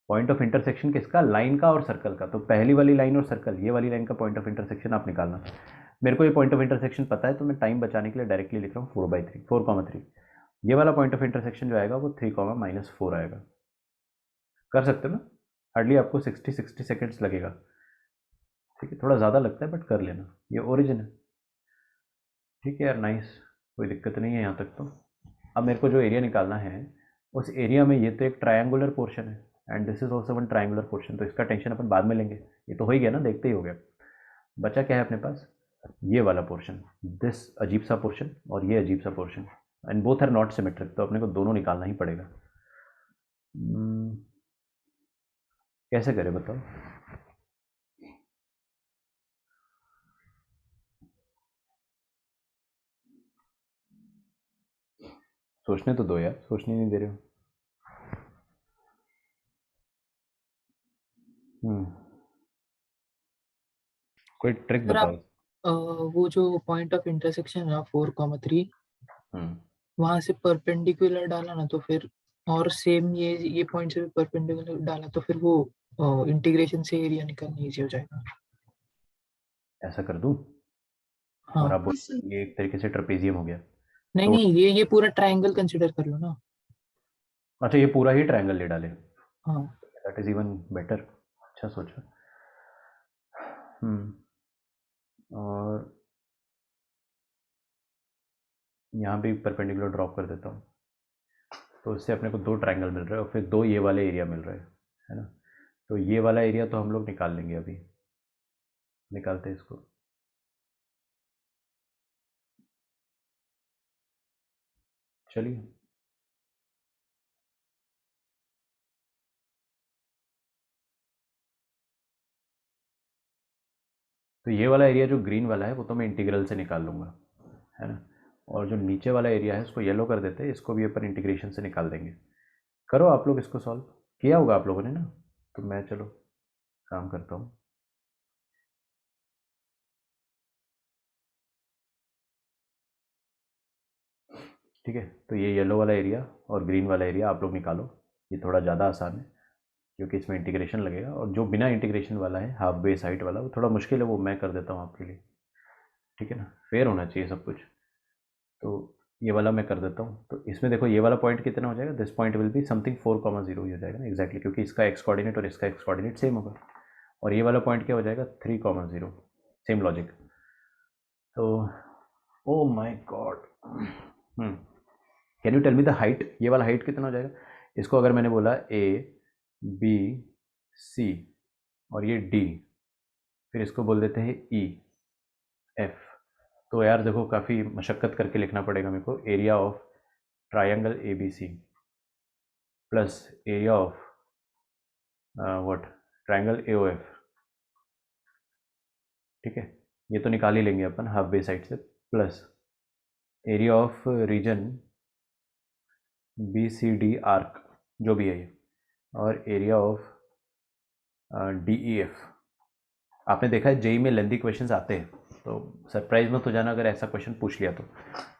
पॉइंट ऑफ इंटरसेक्शन किसका? लाइन का और सर्कल का। तो पहली वाली लाइन और सर्कल, ये वाली लाइन का पॉइंट ऑफ इंटरसेक्शन आप निकालना। मेरे को ये पॉइंट ऑफ इंटरसेक्शन पता है, तो मैं टाइम बचाने के लिए डायरेक्टली लिख रहा हूँ 4/3। ये वाला पॉइंट ऑफ इंटरसेक्शन जो आएगा वो 3, -4 आएगा। कर सकते हो ना, हार्डली आपको 60 सेकेंड्स लगेगा। ठीक है, थोड़ा ज़्यादा लगता है बट कर लेना, ये ओरिजिन है। ठीक है यार, नाइस, कोई दिक्कत नहीं है यहाँ तक तो। अब मेरे को जो एरिया निकालना है, उस एरिया में ये तो एक ट्रायंगुलर पोर्शन है and this is also one triangular portion, तो इसका टेंशन अपन बाद में लेंगे। ये तो हो ही गया ना, देखते ही हो गया। बचा क्या है अपने पास? ये वाला पोर्शन, दिस अजीब सा पोर्शन और ये अजीब सा portion, and both are not symmetric, तो अपने को दोनों निकालना ही पड़ेगा। कैसे करें बताओ? सोचने तो दो यार, सोचने नहीं दे रहे हो। कोई ट्रिक सर आप बताओ। वो जो पॉइंट ऑफ इंटरसेक्शन है 4,3, हम्म वहां से परपेंडिकुलर डाला ना तो फिर, और सेम ये पॉइंट से भी परपेंडिकुलर डाला तो फिर वो इंटीग्रेशन से एरिया निकालना इजी हो जाएगा। ऐसा कर दूं? और हाँ, आप बोल, ये एक तरीके से ट्रेपेजियम हो गया। नहीं तो नहीं, ये पूरा ट्रायंगल कंसिडर कर लो ना। अच्छा, ये पूरा ही ट्रायंगल ले डाले, हाँ, दैट इज इवन बेटर। अच्छा सोचा। और यहाँ भी परपेंडिकुलर ड्रॉप कर देता हूँ, तो इससे अपने को 2 ट्रायंगल मिल रहे हैं और फिर 2 ये वाले एरिया मिल रहे हैं, है ना। तो ये वाला एरिया तो हम लोग निकाल लेंगे, अभी निकालते हैं इसको। चलिए, तो ये वाला एरिया जो ग्रीन वाला है वो तो मैं इंटीग्रल से निकाल लूँगा, है ना। और जो नीचे वाला एरिया है उसको येलो कर देते हैं, इसको भी अपन इंटीग्रेशन से निकाल देंगे। करो आप लोग इसको सॉल्व, किया होगा आप लोगों ने ना, तो मैं चलो काम करता हूँ। ठीक है, तो ये येलो वाला एरिया और ग्रीन वाला एरिया आप लोग निकालो। ये थोड़ा ज़्यादा आसान है क्योंकि इसमें इंटीग्रेशन लगेगा, और जो बिना इंटीग्रेशन वाला है हाफ बेस हाइट वाला, वो थोड़ा मुश्किल है, वो मैं कर देता हूँ आपके लिए। ठीक है ना, फेयर होना चाहिए सब कुछ। तो ये वाला मैं कर देता हूँ। तो इसमें देखो ये वाला पॉइंट कितना हो जाएगा? This point will be something 4,0 ही हो जाएगा ना एग्जैक्टली, क्योंकि इसका एक्स कोऑर्डिनेट और इसका एक्स कोऑर्डिनेट सेम होगा। और ये वाला पॉइंट क्या हो जाएगा? 3,0, सेम लॉजिक। तो oh my god, can you tell me the height? ये वाला हाइट कितना हो जाएगा? इसको अगर मैंने बोला A B C और ये D, फिर इसको बोल देते हैं ई एफ। तो यार देखो काफ़ी मशक्क़त करके लिखना पड़ेगा मेरे को, area of triangle A B C plus area of what triangle A O F. ठीक है, ये तो निकाल ही लेंगे अपन हाफ बे साइड से, plus area of region B C D arc जो भी है ये, और area of D E F. आपने देखा है जेई में लेंथी क्वेश्चंस आते हैं, तो सरप्राइज मत हो जाना अगर ऐसा क्वेश्चन पूछ लिया तो,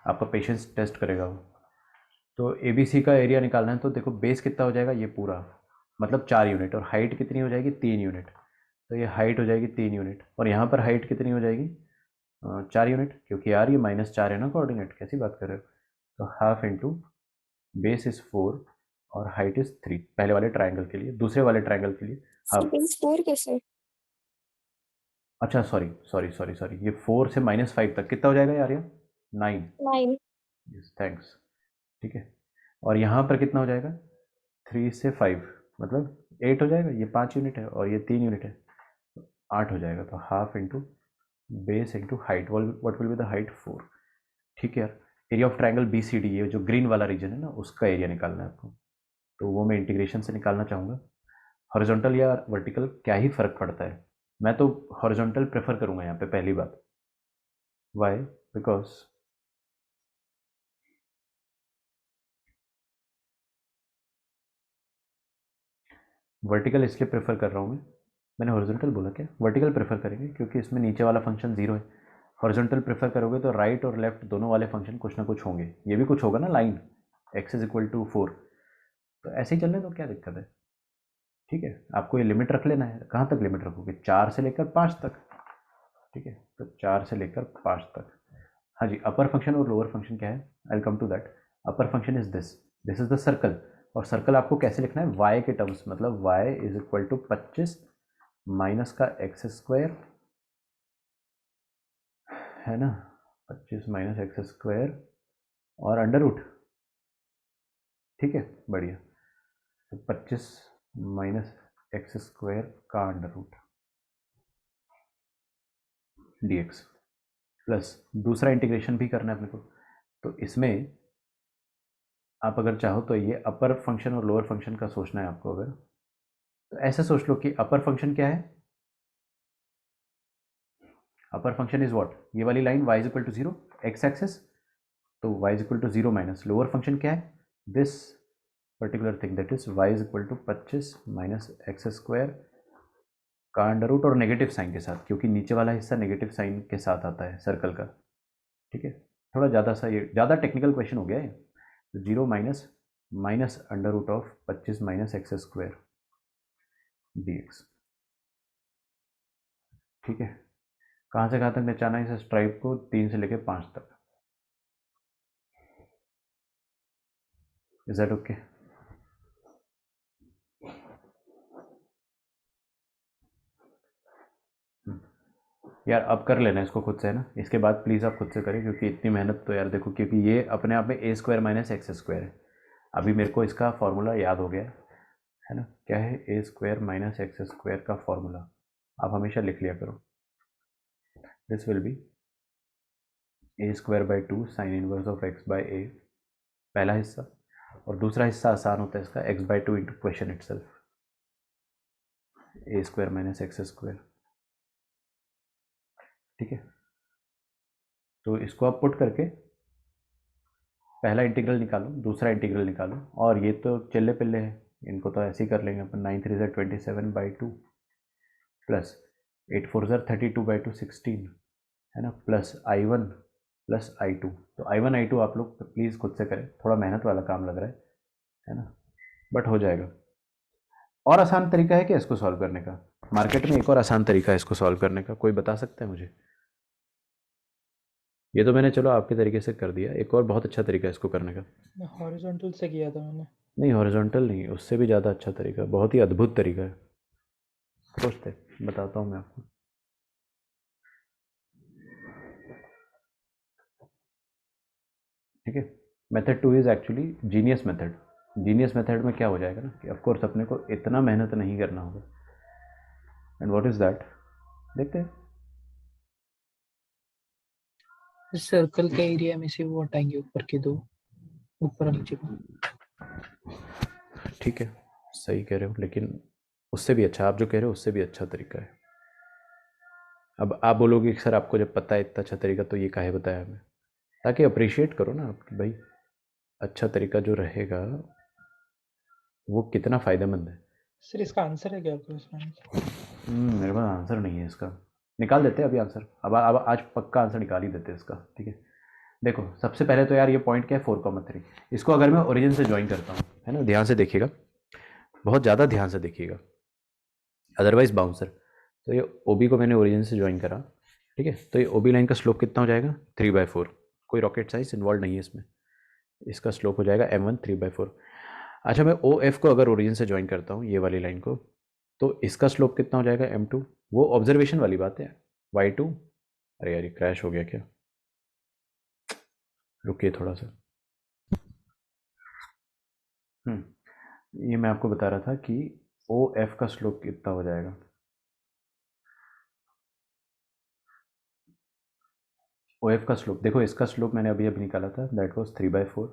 आपका पेशेंस टेस्ट करेगा वो। तो ए बी सी का एरिया निकालना है, तो देखो बेस कितना हो जाएगा ये पूरा, मतलब 4 यूनिट, और हाइट कितनी हो जाएगी 3 यूनिट। तो ये हाइट हो जाएगी 3 यूनिट, और यहाँ पर हाइट कितनी हो जाएगी 4 यूनिट, क्योंकि यार ये -4 है ना कोऑर्डिनेट, कैसी बात कर रहे हो। तो हाफ इंटू बेस इज़ 4 और हाइट इज़ 3, पहले वाले ट्राइंगल के लिए। दूसरे वाले ट्राइंगल के लिए हाफ, बेस 4 कैसे? अच्छा सॉरी, ये 4 से -5 तक कितना हो जाएगा यार, ये 9। 9। Yes thanks. ठीक है, और यहाँ पर कितना हो जाएगा 3 से 5 मतलब 8 हो जाएगा, ये 5 यूनिट है और ये 3 यूनिट है, 8 हो जाएगा। तो half into base into height, what will be the height 4। ठीक है यार, area of triangle B C D, ये जो ग्रीन वाला रीजन है ना उसका एरिया निकालना है आपको, तो वो मैं इंटीग्रेशन से निकालना चाहूँगा। हॉरिजॉन्टल या वर्टिकल क्या ही फ़र्क पड़ता है, मैं तो हॉरिजॉन्टल प्रेफर करूँगा यहाँ पे पहली बात। वाई? बिकॉज वर्टिकल इसलिए प्रेफर कर रहा हूँ मैंने हॉरिजॉन्टल बोला क्या, वर्टिकल प्रेफर करेंगे क्योंकि इसमें नीचे वाला फंक्शन 0 है। हॉरिजॉन्टल प्रेफर करोगे तो राइट और लेफ्ट दोनों वाले फंक्शन कुछ ना कुछ होंगे, ये भी कुछ होगा ना, line x is equal to 4, तो ऐसे ही चलने दो, क्या दिक्कत है। ठीक है, आपको ये लिमिट रख लेना है, कहाँ तक लिमिट रखोगे 4 से लेकर 5 तक। ठीक है, तो 4 से लेकर 5 तक। हाँ जी, अपर फंक्शन और लोअर फंक्शन क्या है, I will come to that. Upper function is this is the circle, और सर्कल आपको कैसे लिखना है y के टर्म्स, मतलब y is equal to 25 minus का एक्स स्क्वायर, है ना, 25 माइनस एक्स स्क्वायर और अंडर रूट। ठीक है, बढ़िया, तो 25 माइनस एक्स स्क्वायर का under root d x, plus दूसरा इंटीग्रेशन भी करना है अपने को। तो इसमें आप अगर चाहो तो ये अपर फंक्शन और लोअर फंक्शन का सोचना है आपको, अगर तो ऐसे सोच लो कि अपर फंक्शन क्या है, अपर फंक्शन इज व्हाट, ये वाली line y is equal to 0 x axis, तो y is equal to 0 minus lower function क्या है, this particular thing that is y is equal to 25 minus x square का अंडर रूट, और negative sign के साथ, क्योंकि नीचे वाला हिस्सा नेगेटिव साइन के साथ आता है सर्कल का। ठीक है, थोड़ा ज़्यादा सा ये ज़्यादा टेक्निकल क्वेश्चन हो गया है। तो 0 minus minus under root of 25 minus x square d x. ठीक है, कहाँ से कहाँ तक नचाना है इस स्ट्राइप को, 3 से लेके 5 तक। Is that okay? यार अब कर लेना इसको खुद से, है ना, इसके बाद प्लीज़ आप खुद से करें, क्योंकि इतनी मेहनत तो यार देखो, क्योंकि ये अपने आप में ए स्क्वायर माइनस एक्स स्क्वायर है। अभी मेरे को इसका फॉर्मूला याद हो गया है ना, क्या है A square minus x square का फॉर्मूला, आप हमेशा लिख लिया करो। This will be a square by 2 sine inverse of x by a, पहला हिस्सा, और दूसरा हिस्सा आसान होता है इसका, x by 2 into question itself, a square minus x square. ठीक है, तो इसको आप पुट करके पहला इंटीग्रल निकालो, दूसरा इंटीग्रल निकालो, और ये तो चिल्ले पिल्ले है, इनको तो ऐसे ही कर लेंगे अपन। 9 3 27 बाई 2 प्लस 8 4 32 बाई 2 16, है ना, प्लस I1 प्लस I2। तो I1 I2 आप लोग प्लीज़ खुद से करें, थोड़ा मेहनत वाला काम लग रहा है ना, बट हो जाएगा। और आसान तरीका है क्या इसको सॉल्व करने का, मार्केट में एक और आसान तरीका है इसको सॉल्व करने का, कोई बता सकता है मुझे? ये तो मैंने चलो आपके तरीके से कर दिया, एक और बहुत अच्छा तरीका है इसको करने का। हॉरिजॉन्टल से किया था मैंने। नहीं हॉरिजॉन्टल नहीं, उससे भी ज़्यादा अच्छा तरीका, बहुत ही अद्भुत तरीका है, सोचते बताता हूँ मैं आपको। ठीक है, method 2 is actually genius method. Genius method में क्या हो जाएगा ना कि ऑफकोर्स अपने को इतना मेहनत नहीं करना होगा, एंड व्हाट इज़ दैट, देखते हैं। सर्कल के एरिया में से वो हटाएंगे ऊपर के दो, ऊपर और नीचे को। ठीक है, सही कह रहे हो, लेकिन उससे भी अच्छा, आप जो कह रहे हो उससे भी अच्छा तरीका है। अब आप बोलोगे कि सर आपको जब पता है इतना अच्छा तरीका तो ये काहे बताया हमें, ताकि अप्रिशिएट करो ना आप कि भाई अच्छा तरीका जो रहेगा वो कितना फ़ायदेमंद है। सर इसका आंसर है क्या क्वेश्चन? मेरे पास आंसर नहीं है इसका, निकाल देते हैं अभी आंसर। अब आज पक्का आंसर निकाल ही देते हैं इसका, ठीक है। देखो सबसे पहले तो यार ये पॉइंट क्या है 4,3, इसको अगर मैं ओरिजिन से ज्वाइन करता हूँ, है ना, ध्यान से देखिएगा, बहुत ज़्यादा ध्यान से देखिएगा, अदरवाइज बाउंसर। तो ये ओ बी को मैंने ओरिजिन से ज्वाइन करा, ठीक है, तो ये ओ बी लाइन का स्लोप कितना हो जाएगा 3/4, कोई रॉकेट साइंस इन्वॉल्व नहीं है इसमें, इसका स्लोप हो जाएगा m1 3/4। अच्छा मैं ओ एफ को अगर ओरिजिन से ज्वाइन करता हूँ ये वाली लाइन को, तो इसका स्लोप कितना हो जाएगा m2, वो ऑब्जर्वेशन वाली बात है y2। अरे यार ये क्रैश हो गया क्या, रुकिए थोड़ा सा। ये मैं आपको बता रहा था कि ओ एफ का स्लोप कितना हो जाएगा। ओ एफ का स्लोप देखो, इसका स्लोप मैंने अभी अभी निकाला था, दैट वाज 3/4,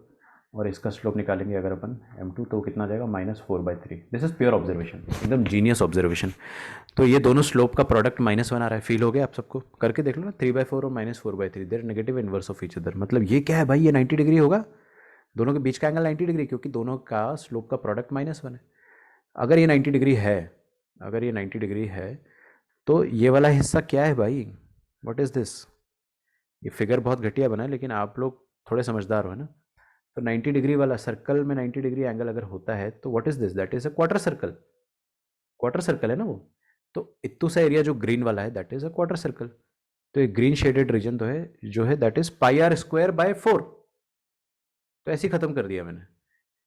और इसका स्लोप निकालेंगे अगर अपन m2 तो कितना आ जाएगा -4/3। दिस इज प्योर ऑब्जर्वेशन, एकदम जीनियस ऑब्जर्वेशन। तो ये दोनों स्लोप का प्रोडक्ट -1 आ रहा है, फील हो गया आप सबको, करके देख लो ना, 3/4 और -4/3 they're negative inverse of each other. मतलब ये क्या है भाई, ये 90 डिग्री होगा, दोनों के बीच का एंगल 90 डिग्री, क्योंकि दोनों का स्लोप का प्रोडक्ट -1 है। अगर ये 90 डिग्री है, अगर ये 90 डिग्री है तो ये वाला हिस्सा क्या है भाई, व्हाट इज दिस। ये फिगर बहुत घटिया बना है, लेकिन आप लोग थोड़े समझदार हो ना। तो 90 डिग्री वाला सर्कल में 90 डिग्री एंगल अगर होता है तो what is this, that is a quarter circle, quarter circle है ना वो। तो इतना सा एरिया जो ग्रीन वाला है that is a quarter circle. तो ये ग्रीन शेडेड रीजन तो है जो है दैट इज πr²/4। तो ऐसे ही खत्म कर दिया मैंने,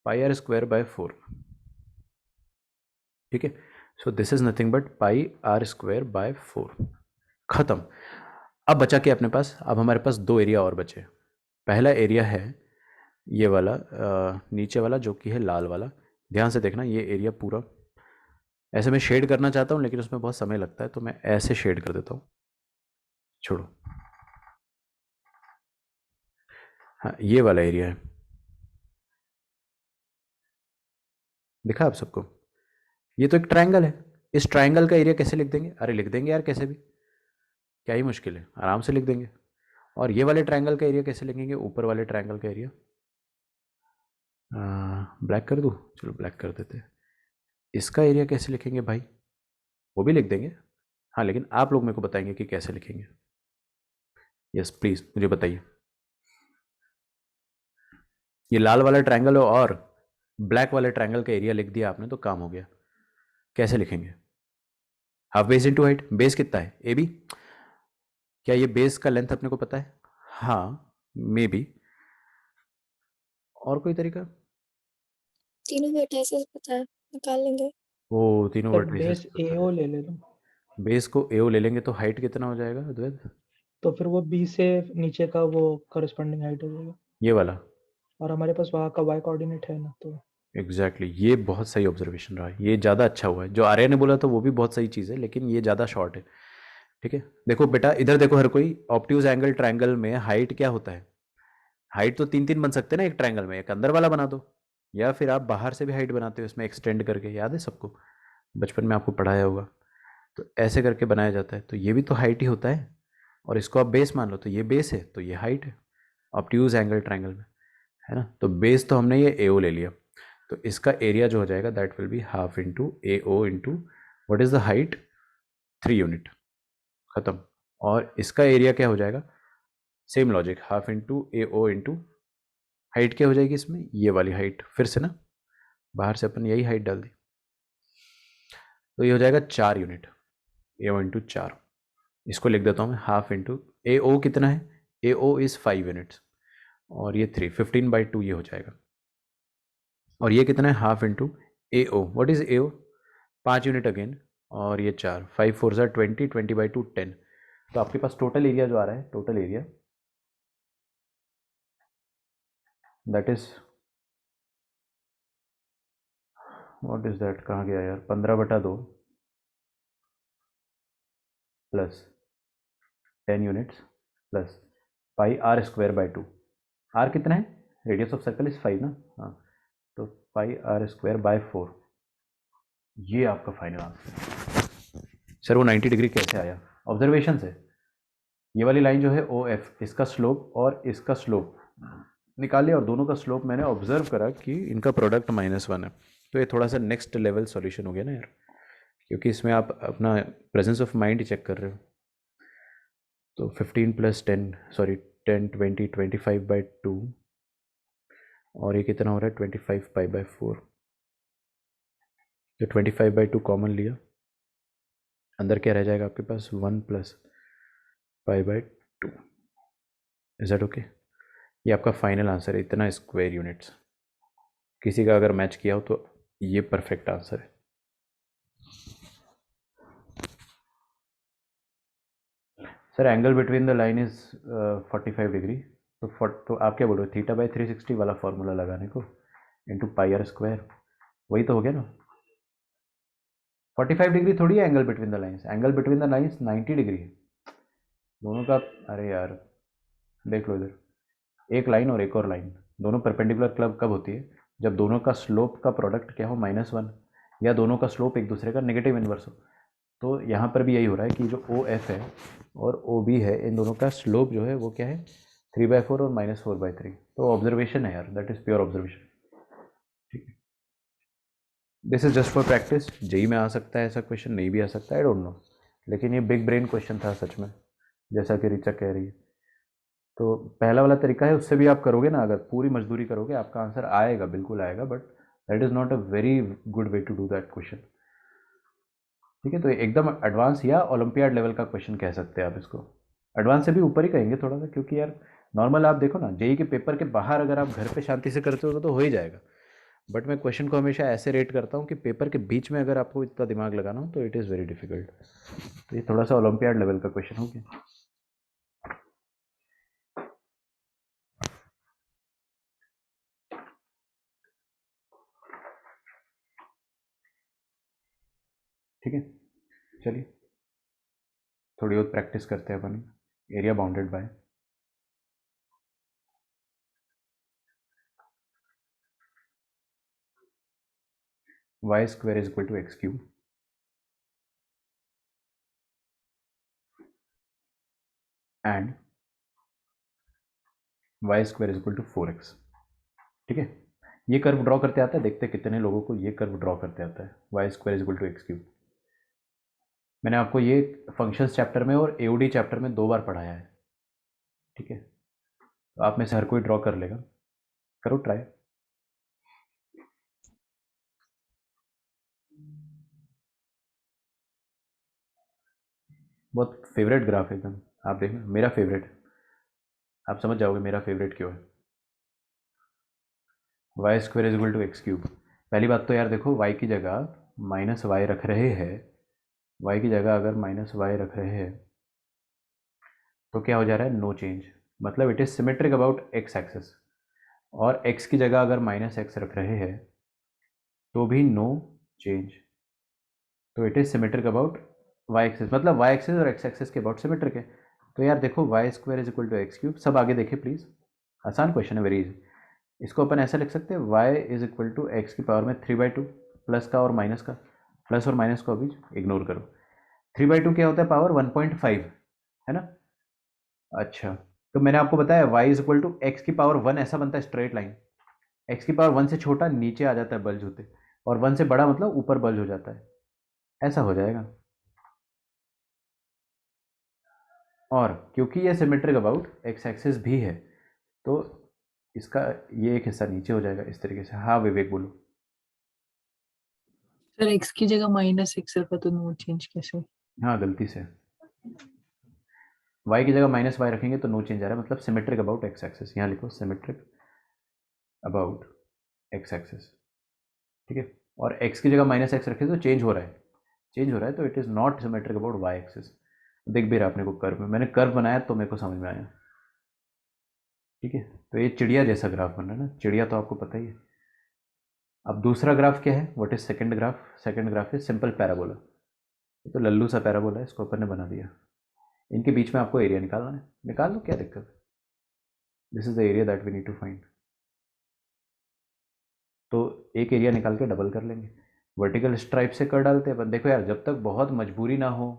πr²/4, ठीक है। So this is nothing but πr²/4, खत्म। अब बचा क्या अपने पास, अब हमारे पास दो एरिया और बचे। पहला एरिया है ये वाला नीचे वाला जो कि है लाल वाला, ध्यान से देखना, ये एरिया पूरा ऐसे मैं शेड करना चाहता हूँ लेकिन उसमें बहुत समय लगता है, तो मैं ऐसे शेड कर देता हूँ, छोड़ो। हाँ ये वाला एरिया है, दिखा आप सबको, ये तो एक ट्रायंगल है। इस ट्रायंगल का एरिया कैसे लिख देंगे, अरे लिख देंगे यार कैसे भी, क्या ही मुश्किल है, आराम से लिख देंगे। और ये वाले ट्रायंगल का एरिया कैसे लिखेंगे, ऊपर वाले ट्रायंगल का एरिया, ब्लैक कर दूँ, चलो ब्लैक कर देते हैं। इसका एरिया कैसे लिखेंगे भाई, वो भी लिख देंगे, हाँ लेकिन आप लोग मेरे को बताएंगे कि कैसे लिखेंगे। यस प्लीज़ मुझे बताइए। ये लाल वाला ट्रायंगल और ब्लैक वाले ट्रायंगल का एरिया लिख दिया आपने तो काम हो गया। कैसे लिखेंगे, half base into height, base कितना है ए बी, क्या ये बेस का लेंथ अपने को पता है, हाँ मे बी, और कोई तरीका, तीनों वर्टाइसेस पता है, निकाल लेंगे। वो तीनों सर वर्टिसेस बेस एओ ले ले लो, बेस को एओ ले लेंगे तो हाइट कितना हो जाएगा अद्वैत, तो फिर वो बी से नीचे का वो करस्पॉन्डिंग हाइट हो जाएगा, ये वाला, और हमारे पास वहाँ का वाई कोऑर्डिनेट है ना, तो एग्जैक्टली ये बहुत सही ऑब्जर्वेशन रहा, ये ज़्यादा अच्छा हुआ है। जो आर्या ने बोला था वो भी बहुत सही चीज़ है, लेकिन ये ज़्यादा शॉर्ट है, ठीक है। देखो बेटा इधर देखो, हर कोई ऑप्टियूज एंगल ट्रायंगल में हाइट क्या होता है, हाइट तो 3-3 बन सकते हैं ना एक ट्रायंगल में, एक अंदर वाला बना दो, या फिर आप बाहर से भी हाइट बनाते हो इसमें एक्सटेंड करके, याद है सबको, बचपन में आपको पढ़ाया होगा। तो ऐसे करके बनाया जाता है, तो ये भी तो हाइट ही होता है, और इसको आप बेस मान लो, तो ये बेस है तो ये हाइट है ऑप्टियूज एंगल ट्रायंगल में, है ना। तो बेस तो हमने ये एओ ले लिया, तो इसका एरिया जो हो जाएगा that will be half into A O into what is the height 3 unit, खत्म। और इसका एरिया क्या हो जाएगा, same logic, half into A O into height क्या हो जाएगी इसमें, ये वाली हाइट, फिर से ना बाहर से अपन यही हाइट डाल दी, तो ये हो जाएगा 4 यूनिट, ए ओ इंटू 4, इसको लिख देता हूँ मैं हाफ इंटू ए ओ कितना है, ए ओ इज़ 5 यूनिट्स, और ये 15/2 ये हो जाएगा, और ये कितना है half into A O, what is A O 5 unit again, और ये 4, 5 4 ज़ा 20, 20/2 10। तो आपके पास टोटल एरिया जो आ रहा है, total area that is what is that, कहाँ गया यार, 15/2, plus 10 units plus pi r square by 2। R कितना है, रेडियस ऑफ सर्कल इज 5 ना, हाँ, तो पाई आर स्क्वायर बाय 4। ये आपका फाइनल आंसर। सर वो 90 डिग्री कैसे आया? ऑब्जर्वेशन से। ये वाली लाइन जो है ओ एफ, इसका स्लोप और इसका स्लोप निकाल लिया और दोनों का स्लोप मैंने ऑब्जर्व करा कि इनका प्रोडक्ट -1 है। तो ये थोड़ा सा नेक्स्ट लेवल सॉल्यूशन हो गया ना यार, क्योंकि इसमें आप अपना प्रेजेंस ऑफ माइंड चेक कर रहे हो। तो 15 + 10 सॉरी 10 20 25/2 और ये कितना हो रहा है 25 π/4। तो 25/2 कॉमन लिया, अंदर क्या रह जाएगा आपके पास 1 + π/2। Is that okay? ये आपका फाइनल आंसर है, इतना स्क्वायर यूनिट्स। किसी का अगर मैच किया हो तो ये परफेक्ट आंसर है। Sir angle between the line is 45 degree. तो आप क्या बोल रहे हो, θ/360 वाला फॉर्मूला लगाने को इंटू πr², वही तो हो गया ना। 45 डिग्री थोड़ी है angle between the lines, angle between the lines 90 degree है दोनों का। अरे यार देख लो इधर, एक लाइन और एक और लाइन दोनों परपेंडिकुलर कब होती है, जब दोनों का स्लोप का प्रोडक्ट क्या हो -1 या दोनों का स्लोप एक दूसरे का नेगेटिव इन्वर्स हो। तो यहाँ पर भी यही हो रहा है कि जो ओ एफ है और ओ बी है, इन दोनों का स्लोप जो है वो क्या है 3/4 और -4/3। तो ऑब्जर्वेशन है यार, दैट इज प्योर ऑब्जर्वेशन। ठीक है, this is just for practice. JEE में आ सकता है ऐसा क्वेश्चन, नहीं भी आ सकता है, आई डोंट नो, लेकिन ये बिग ब्रेन क्वेश्चन था सच में, जैसा कि ऋचा कह रही है। तो पहला वाला तरीका है, उससे भी आप करोगे ना, अगर पूरी मजदूरी करोगे आपका आंसर आएगा, बिल्कुल आएगा, but that is not a very good way to do that question. ठीक है, तो एकदम एडवांस या ओलंपियाड लेवल का क्वेश्चन कह सकते हैं आप इसको, एडवांस से भी ऊपर ही कहेंगे थोड़ा सा, क्योंकि यार नॉर्मल आप देखो ना, जेई के पेपर के बाहर अगर आप घर पे शांति से करते हो तो हो ही जाएगा, बट मैं क्वेश्चन को हमेशा ऐसे रेट करता हूँ कि पेपर के बीच में अगर आपको इतना दिमाग लगाना हो तो इट इज़ वेरी डिफिकल्ट। तो ये थोड़ा सा ओलंपियाड लेवल का क्वेश्चन हो गया। ठीक है, चलिए थोड़ी और प्रैक्टिस करते हैं अपन। Area bounded by y² = x³ and y² = 4x। ठीक है, ये कर्व ड्रॉ करते आता है, देखते हैं कितने लोगों को ये कर्व ड्रॉ करते आता है, y² = x³। मैंने आपको ये फंक्शंस चैप्टर में और एओडी चैप्टर में 2 बार पढ़ाया है। ठीक है, तो आप में से हर कोई ड्रॉ कर लेगा, करो ट्राई। बहुत फेवरेट ग्राफ है एकदम, आप देखना, मेरा फेवरेट, आप समझ जाओगे मेरा फेवरेट क्यों है। y² = x³। पहली बात तो यार देखो, y की जगह -y रख रहे हैं, y की जगह अगर -y रख रहे हैं तो क्या हो जा रहा है, नो चेंज, मतलब it is symmetric about x axis. और x की जगह अगर -x रख रहे हैं तो भी नो चेंज, तो it is symmetric about y axis, मतलब y एक्सिस और x एक्सिस के अबाउट सिमेट्रिक है। तो यार देखो y² = x³, सब आगे देखे प्लीज़, आसान क्वेश्चन है, वेरी इजी। इसको अपन ऐसा लिख सकते हैं, y = x³ 3/2, प्लस का और माइनस का, प्लस और माइनस को अभी इग्नोर करो। 3/2 क्या होता है, पावर 1.5 है ना। अच्छा, तो मैंने आपको बताया y = x⁻1 ऐसा बनता है स्ट्रेट लाइन, x⁻1 से छोटा नीचे आ जाता है बल्ज होते, और 1 से बड़ा मतलब ऊपर बल्ज हो जाता है, ऐसा हो जाएगा। और क्योंकि ये सिमेट्रिक अबाउट x एक्सिस भी है तो इसका ये एक हिस्सा नीचे हो जाएगा इस तरीके से। हाँ विवेक बोलो। सर x की जगह -x रखा तो नो चेंज कैसे? हाँ गलती से, y की जगह -y रखेंगे तो नो चेंज आ रहा है, मतलब सिमेट्रिक अबाउट x एक्सिस। यहाँ लिखो सिमेट्रिक अबाउट x एक्सिस। ठीक है, और x की जगह -x रखे तो चेंज हो रहा है, चेंज हो रहा है, तो it is not symmetric about y axis. देख भी रहा अपने को कर्व में, मैंने कर्व बनाया तो मेरे को समझ में आया। ठीक है, तो ये चिड़िया जैसा ग्राफ बन रहा है ना, चिड़िया तो आपको पता ही है। अब दूसरा ग्राफ क्या है, what is second graph? Second graph is simple parabola. ये तो लल्लू सा पैराबोला है, इसको अपन ने बना दिया। इनके बीच में आपको एरिया निकालना है, निकाल लो, क्या दिक्कत है। This is the area that we need to find. तो एक एरिया निकाल के डबल कर लेंगे, वर्टिकल स्ट्राइप से कर डालते हैं अपन। देखो यार, जब तक बहुत मजबूरी ना हो,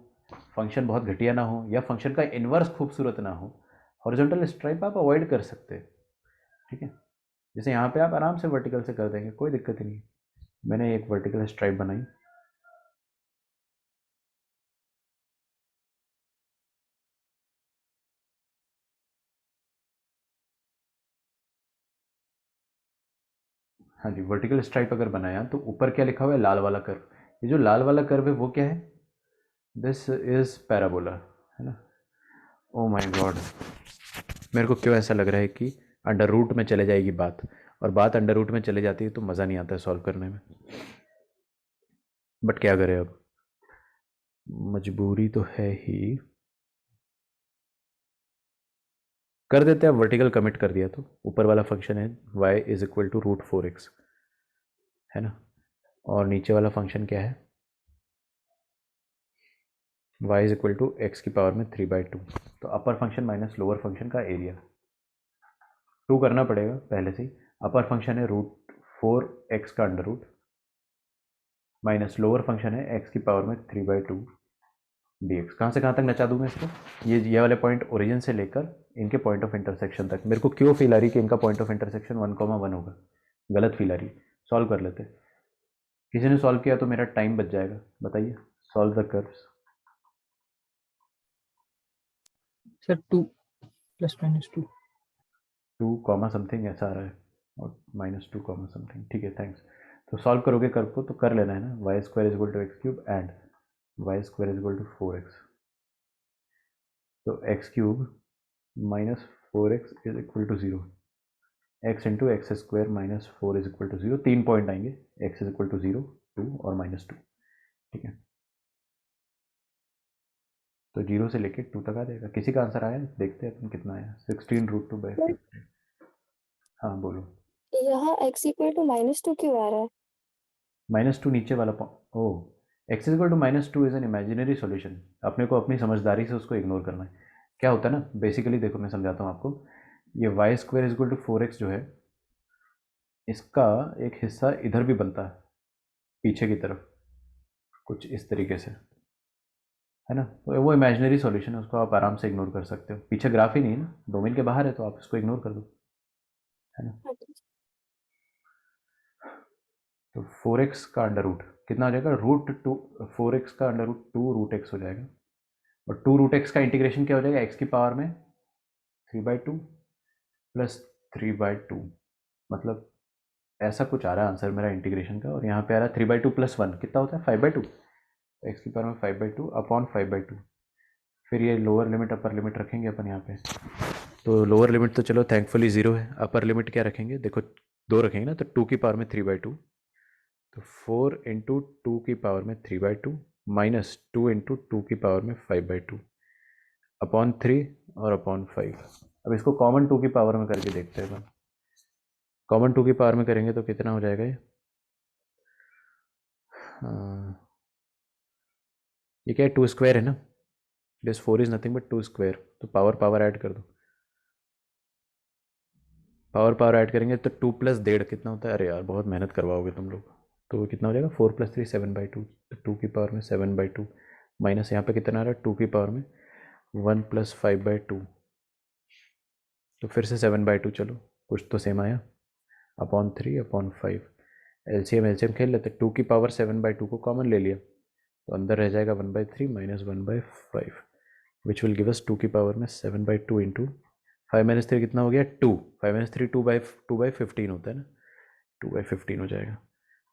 फंक्शन बहुत घटिया ना हो, या फंक्शन का इन्वर्स खूबसूरत ना हो, हॉरिजॉन्टल स्ट्राइप आप अवॉइड कर सकते हैं, ठीक है। जैसे यहाँ पे आप आराम से वर्टिकल से कर देंगे, कोई दिक्कत ही नहीं। मैंने एक वर्टिकल स्ट्राइप बनाई, हाँ जी, वर्टिकल स्ट्राइप अगर बनाया तो ऊपर क्या लिखा हुआ है, लाल वाला कर्व। ये जो लाल वाला कर्व है वो क्या है, दिस इज पैराबोला, है ना। ओ माय गॉड, मेरे को क्यों ऐसा लग रहा है कि अंडर रूट में चले जाएगी बात, और बात अंडर रूट में चले जाती है तो मज़ा नहीं आता है सॉल्व करने में। बट क्या करें, अब मजबूरी तो है ही, कर देते हैं। अब वर्टिकल कमिट कर दिया तो ऊपर वाला फंक्शन है y is equal to √4x, है ना, और नीचे वाला फंक्शन क्या है, y is equal to x की पावर में 3/2। तो upper function minus lower function का एरिया 2 करना पड़ेगा पहले से ही। अपर फंक्शन है √4x का under root, minus lower function है x की पावर में 3/2 dx। कहाँ से कहाँ तक नचा दूँ मैं इसको, ये वाले पॉइंट ओरिजिन से लेकर इनके पॉइंट ऑफ इंटरसेक्शन तक। मेरे को क्यों फील आ रही कि इनका पॉइंट ऑफ इंटरसेक्शन 1,1 होगा, गलत फील आ रही। सॉल्व कर लेते, किसी ने सॉल्व किया तो मेरा टाइम बच जाएगा। बताइए, solve the curves. Sir 2 ± 2। 2 comma something ऐसा आ रहा है, और -2 कॉमा समथिंग, ठीक है, थैंक्स। तो सॉल्व करोगे कर्व को तो कर लेना है ना, y² is equal to x³ and y² is equal to 4x। तो x³ minus 4x is equal to 0, x into x² minus 4 is equal to 0। 3 point आएंगे, x इज इक्वल टू 0, 2 और -2, ठीक है। तो 0 से लेके 2 तक आ जाएगा। किसी का आंसर आया, देखते हैं अपन कितना आया। 16√2/50। हाँ बोलो। यहाँ x इक्वल टू -2 क्यों आ रहा है? -2 नीचे वाला ओ, x is equal to -2 is an imaginary solution. अपने को अपनी समझदारी से उसको इग्नोर करना है। क्या होता है ना, बेसिकली देखो मैं समझाता हूँ आपको। ये y² is equal to 4x जो है, इसका एक हिस्सा इधर भी बनता है, पीछे की तरफ, कुछ इस तरीके से, है ना। तो वो इमेजिनरी सॉल्यूशन है, उसको आप आराम से इग्नोर कर सकते हो। पीछे ग्राफ ही नहीं है ना, डोमेन के बाहर है, तो आप इसको इग्नोर कर दो, है ना। तो 4x का अंडर रूट कितना हो जाएगा, √2, 4x का अंडर रूट 2√x हो जाएगा। और 2√x का इंटीग्रेशन क्या हो जाएगा, x की पावर में 3/2 प्लस 3/2, मतलब ऐसा कुछ आ रहा है आंसर मेरा इंटीग्रेशन का। और यहाँ पे आ रहा है 3/2 प्लस 1 कितना होता है, 5/2। एक्स की पावर में 5/2 अपॉन 5/2। फिर ये लोअर लिमिट अपर लिमिट रखेंगे अपन यहाँ पे। तो लोअर लिमिट तो चलो थैंकफुली 0 है, अपर लिमिट क्या रखेंगे, देखो 2 रखेंगे ना, तो 2 की पावर में 3/2, तो 4 इंटू 2 की पावर में 3/2 माइनस 2 इंटू 2 की पावर में 5/2 अपॉन 3 और अपॉन 5। अब इसको कॉमन 2 की पावर में करके देखते हैं। कॉमन 2 की पावर में करेंगे तो कितना हो जाएगा ये क्या है, 2² है ना, दिस 4 इज नथिंग बट 2²। तो पावर ऐड कर दो, पावर ऐड करेंगे तो 2 प्लस 1.5 कितना होता है, अरे यार बहुत मेहनत करवाओगे तुम लोग। तो कितना हो जाएगा, 4 + 3 7/2, तो 2 की पावर में 7/2 माइनस यहाँ पे कितना आ रहा है, 2 की पावर में 1 + 5/2, तो फिर से 7/2, चलो कुछ तो सेम आया, अपॉन 3 अपॉन 5। एलसीएम खेल लेते, 2 की पावर 7/2 को कॉमन ले लिया, तो अंदर रह जाएगा 1/3 माइनस 1/5, विच विल गिव अस 2 की पावर में 7/2 इंटू 5 - 3 कितना हो गया, 2। 5 - 3 2/15 होता है ना, 2/15 हो जाएगा,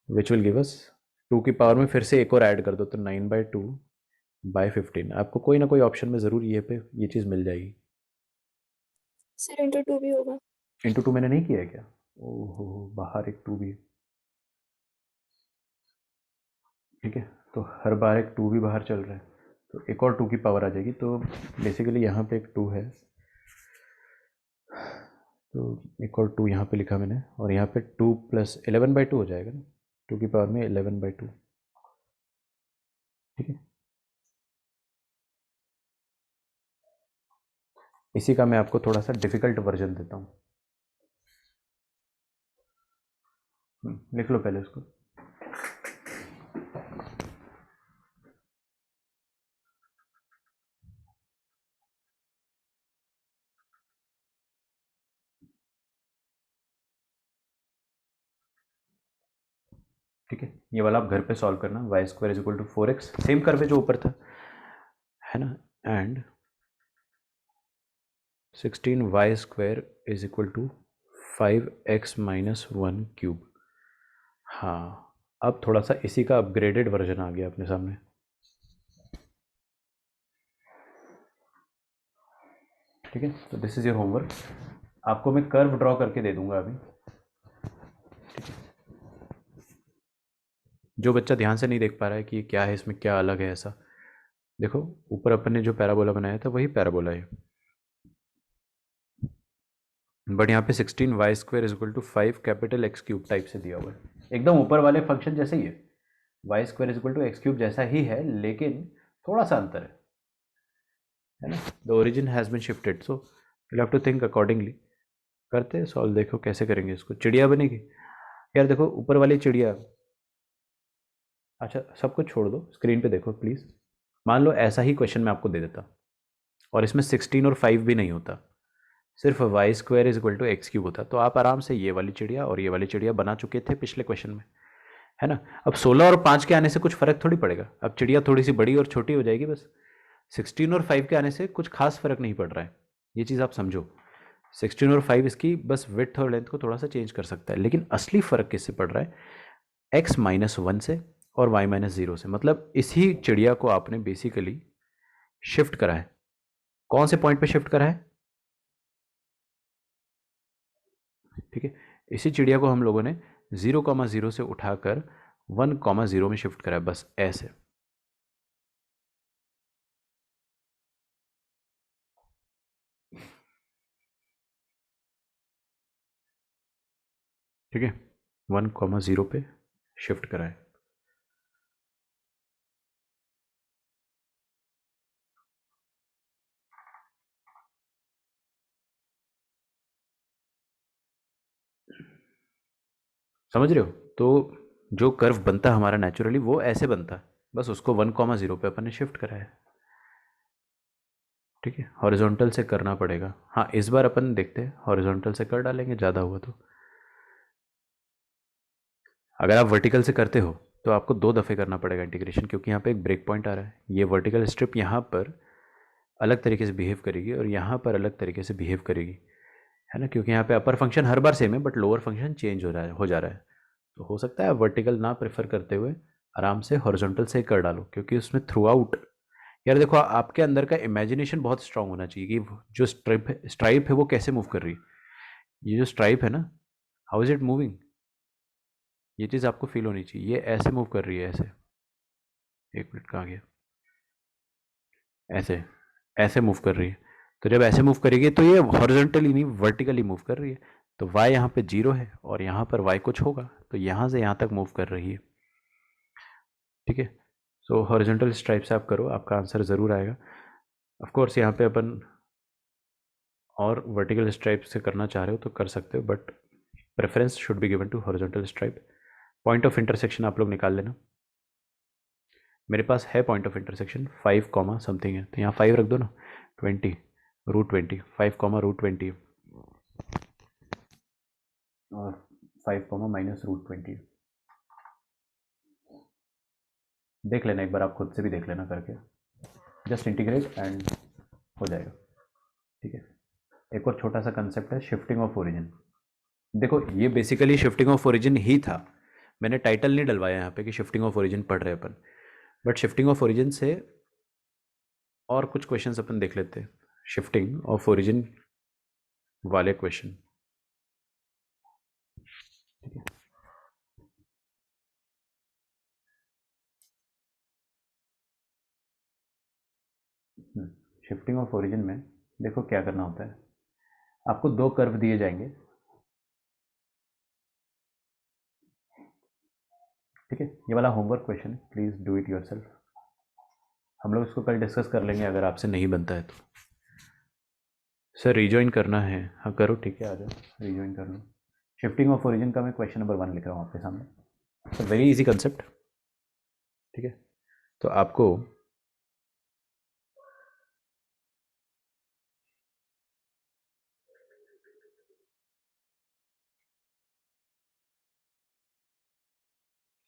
विच विल गिव अस 2 की पावर में फिर से एक और ऐड कर दो, तो 9/2/15। आपको कोई ना कोई ऑप्शन में ज़रूर ये चीज़ मिल जाएगी। सर इंटू 2 भी होगा। इंटू 2 मैंने नहीं किया है क्या, ओहो बाहर एक 2 भी है, ठीक है। तो हर बार एक 2 भी बाहर चल रहा है, तो एक और 2 की पावर आ जाएगी। तो बेसिकली यहाँ पे एक 2 है, तो एक और 2 यहाँ पे लिखा मैंने, और यहाँ पे 2 + 11/2 हो जाएगा ना, 2 की पावर में 11/2, ठीक है। इसी का मैं आपको थोड़ा सा डिफ़िकल्ट वर्जन देता हूँ। लिख लो पहले इसको। ठीक है, ये वाला आप घर पे सॉल्व करना। Y square is equal to 4x, same curve जो ऊपर था, है ना, and 16y square is equal to 5x minus 1 cube. हाँ, अब थोड़ा सा इसी का अपग्रेडेड वर्जन आ गया अपने सामने। ठीक है, तो दिस इज योर होमवर्क। आपको मैं कर्व ड्रॉ करके दे दूंगा अभी। ठीक है, जो बच्चा ध्यान से नहीं देख पा रहा है कि ये क्या है, इसमें क्या अलग है, ऐसा देखो, ऊपर अपन ने जो पैराबोला बनाया था वही पैराबोला है, बट यहाँ पे 16y square is equal to 5 capital x cube type से दिया हुआ है। एकदम ऊपर वाले फंक्शन जैसे ही है, y square is equal to x cube जैसा ही है, लेकिन थोड़ा सा अंतर है ना। The origin has been shifted, so you have to think accordingly. करते हैं सॉल्व, देखो कैसे करेंगे इसको। चिड़िया बनेगी यार, देखो ऊपर वाली चिड़िया। अच्छा, सब कुछ छोड़ दो, स्क्रीन पे देखो प्लीज़। मान लो ऐसा ही क्वेश्चन मैं आपको दे देता और इसमें 16 और 5 भी नहीं होता, सिर्फ y square is equal to x cube होता, तो आप आराम से ये वाली चिड़िया और ये वाली चिड़िया बना चुके थे पिछले क्वेश्चन में, है ना। अब 16 और 5 के आने से कुछ फर्क थोड़ी पड़ेगा, अब चिड़िया थोड़ी सी बड़ी और छोटी हो जाएगी बस। 16 और 5 के आने से कुछ खास फर्क नहीं पड़ रहा है, ये चीज़ आप समझो। 16 और 5 इसकी बस विड्थ और लेंथ को थोड़ा सा चेंज कर सकता है, लेकिन असली फर्क किससे पड़ रहा है, x माइनस 1 से और y माइनस 0 से। मतलब इसी चिड़िया को आपने बेसिकली शिफ्ट करा है। कौन से पॉइंट पे शिफ्ट करा है, ठीक है, इसी चिड़िया को हम लोगों ने 0,0 से उठाकर 1,0 में शिफ्ट करा है, बस ऐसे। ठीक है, 1,0 पे शिफ्ट करा है। समझ रहे हो, तो जो कर्व बनता है हमारा नेचुरली वो ऐसे बनता है, बस उसको 1,0 पे अपन ने शिफ्ट करा है। ठीक है, हॉरिजॉन्टल से करना पड़ेगा। हाँ, इस बार अपन देखते हैं हॉरिजॉन्टल से कर डालेंगे, ज़्यादा हुआ तो। अगर आप वर्टिकल से करते हो तो आपको 2 दफ़े करना पड़ेगा इंटीग्रेशन, क्योंकि यहाँ पे एक ब्रेक पॉइंट आ रहा है। ये वर्टिकल स्ट्रिप यहाँ पर अलग तरीके से बिहेव करेगी और यहाँ पर अलग तरीके से बिहेव करेगी, है ना, क्योंकि यहाँ पे अपर फंक्शन हर बार सेम है बट लोअर फंक्शन चेंज हो जा रहा है। तो हो सकता है आप वर्टिकल ना प्रेफर करते हुए आराम से हॉरिजॉन्टल से कर डालो, क्योंकि उसमें थ्रू आउट, यार देखो, आपके अंदर का इमेजिनेशन बहुत स्ट्रांग होना चाहिए कि जो स्ट्राइप है वो कैसे मूव कर रही है। ये जो स्ट्राइप है ना, हाउ इज इट मूविंग, ये चीज़ आपको फील होनी चाहिए। ये ऐसे मूव कर रही है, ऐसे, एक मिनट कहाँ गया, ऐसे ऐसे मूव कर रही है। तो जब ऐसे मूव करेगी तो ये हॉरिजॉन्टली नहीं वर्टिकली मूव कर रही है। तो y यहाँ पे 0 है और यहाँ पर y कुछ होगा, तो यहाँ से यहाँ तक मूव कर रही है। ठीक है, सो हॉरिजॉन्टल स्ट्राइप से आप करो, आपका आंसर ज़रूर आएगा। ऑफ कोर्स यहाँ पे अपन और वर्टिकल स्ट्राइप से करना चाह रहे हो तो कर सकते हो, but preference should be given to horizontal stripe. Point of intersection आप लोग निकाल लेना। मेरे पास है point of intersection 5 comma something है, तो यहाँ 5 रख दो ना, 20 √20, 5 कॉमा √20 और 5 कॉमा माइनस √20। देख लेना एक बार, आप खुद से भी देख लेना करके, जस्ट इंटीग्रेट एंड हो जाएगा। ठीक है, एक और छोटा सा कंसेप्ट है शिफ्टिंग ऑफ ओरिजिन। देखो, ये बेसिकली शिफ्टिंग ऑफ ओरिजिन ही था, मैंने टाइटल नहीं डलवाया यहाँ पे कि शिफ्टिंग ऑफ ओरिजिन पढ़ रहे अपन, बट शिफ्टिंग ऑफ ओरिजिन से और कुछ क्वेश्चंस अपन देख लेते हैं, शिफ्टिंग ऑफ ओरिजिन वाले क्वेश्चन। ठीक है, शिफ्टिंग ऑफ ओरिजिन में देखो क्या करना होता है। आपको 2 कर्व दिए जाएंगे, ठीक है, ये वाला homework question, please do it yourself. हम लोग इसको कल डिस्कस कर लेंगे अगर आपसे नहीं बनता है तो। सर रिजॉइन करना है, हाँ करो, ठीक है आ जाओ, रिजॉइन कर लो। शिफ्टिंग ऑफ ओरिजिन का मैं क्वेश्चन नंबर 1 लिख रहा हूँ आपके सामने, तो वेरी इजी कंसेप्ट, ठीक है। तो आपको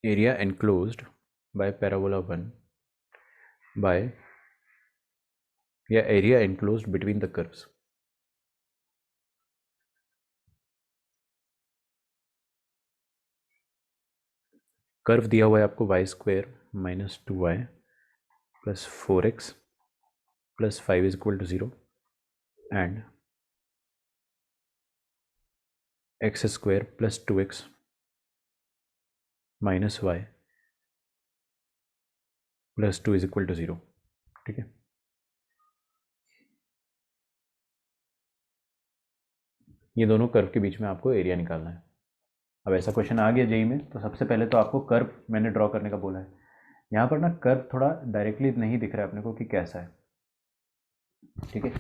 area enclosed by parabola 1 by या area enclosed between the curves, curve दिया हुआ है आपको y² minus 2y plus 4x plus 5 is equal to 0 and x² plus 2x minus y plus 2 is equal to 0, ठीक है। ये दोनों कर्व के बीच में आपको एरिया निकालना है। अब ऐसा क्वेश्चन आ गया जेई में, तो सबसे पहले तो आपको कर्व मैंने ड्रॉ करने का बोला है। यहाँ पर ना कर्व थोड़ा डायरेक्टली नहीं दिख रहा है अपने को कि कैसा है, ठीक है।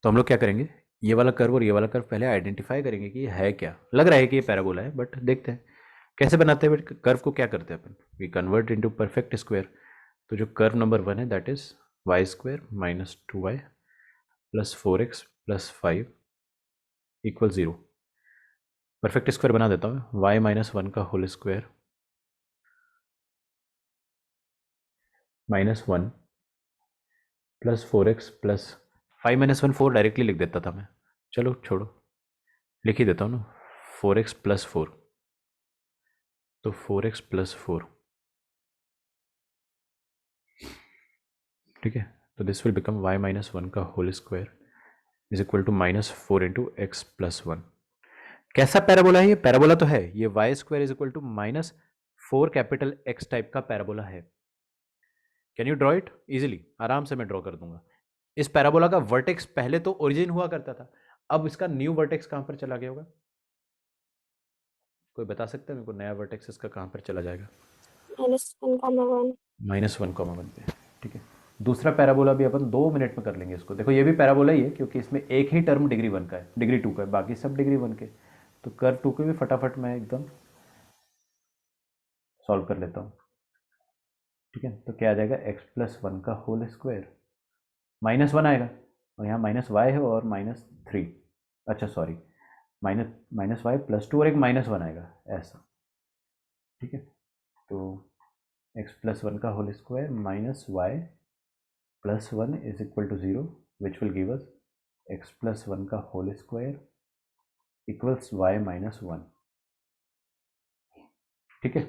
तो हम लोग क्या करेंगे, ये वाला कर्व और ये वाला कर्व पहले आइडेंटिफाई करेंगे कि ये है क्या। लग रहा है कि ये पैराबोला है, बट देखते हैं कैसे बनाते हैं। कर्व को क्या करते हैं अपन, we convert into perfect square. तो जो कर्व नंबर 1 है that is y² minus 2y plus 4x plus 5 equal 0। Perfect square बना देता हूँ, y माइनस 1 का whole square minus 1 plus 4x plus 5 minus 1 4 directly लिख देता था मैं, चलो छोड़ो, लिख ही देता हूँ ना, 4x प्लस 4, तो 4x प्लस 4, ठीक है। तो this will become y minus 1 का whole square is equal to minus 4 into x plus 1। कैसा पैराबोला है ये, पैराबोला तो है ये, y² is equal to minus 4 capital x type का पैराबोला है। Can you draw it easily, आराम से मैं ड्रॉ कर दूंगा। इस पैराबोला का वर्टेक्स पहले तो ओरिजिन हुआ करता था, अब इसका न्यू वर्टेक्स कहां पर चला गया होगा, कोई बता सकता है मेरे को, नया वर्टेक्स इसका कहां पर चला जाएगा? -1,1 -1,1 पे, ठीक है। दूसरा पैराबोला भी अपन 2 मिनट में कर लेंगे इसको। देखो ये भी पैराबोला ही है, क्योंकि इसमें एक ही टर्म डिग्री 1 का है, डिग्री 2 का है, बाकी सब डिग्री 1 के। तो कर्व 2 के भी फटाफट मैं एकदम सॉल्व कर लेता हूँ, ठीक है। तो क्या आ जाएगा, x प्लस 1 का होल स्क्वायर, माइनस 1 आएगा और यहाँ माइनस वाई है और माइनस 3, अच्छा सॉरी, माइनस वाई प्लस 2 और एक माइनस 1 आएगा ऐसा, ठीक है। तो x प्लस 1 का whole square minus y plus 1 is equal to 0 which will give us x plus 1 का whole square equals y minus 1, ठीक है।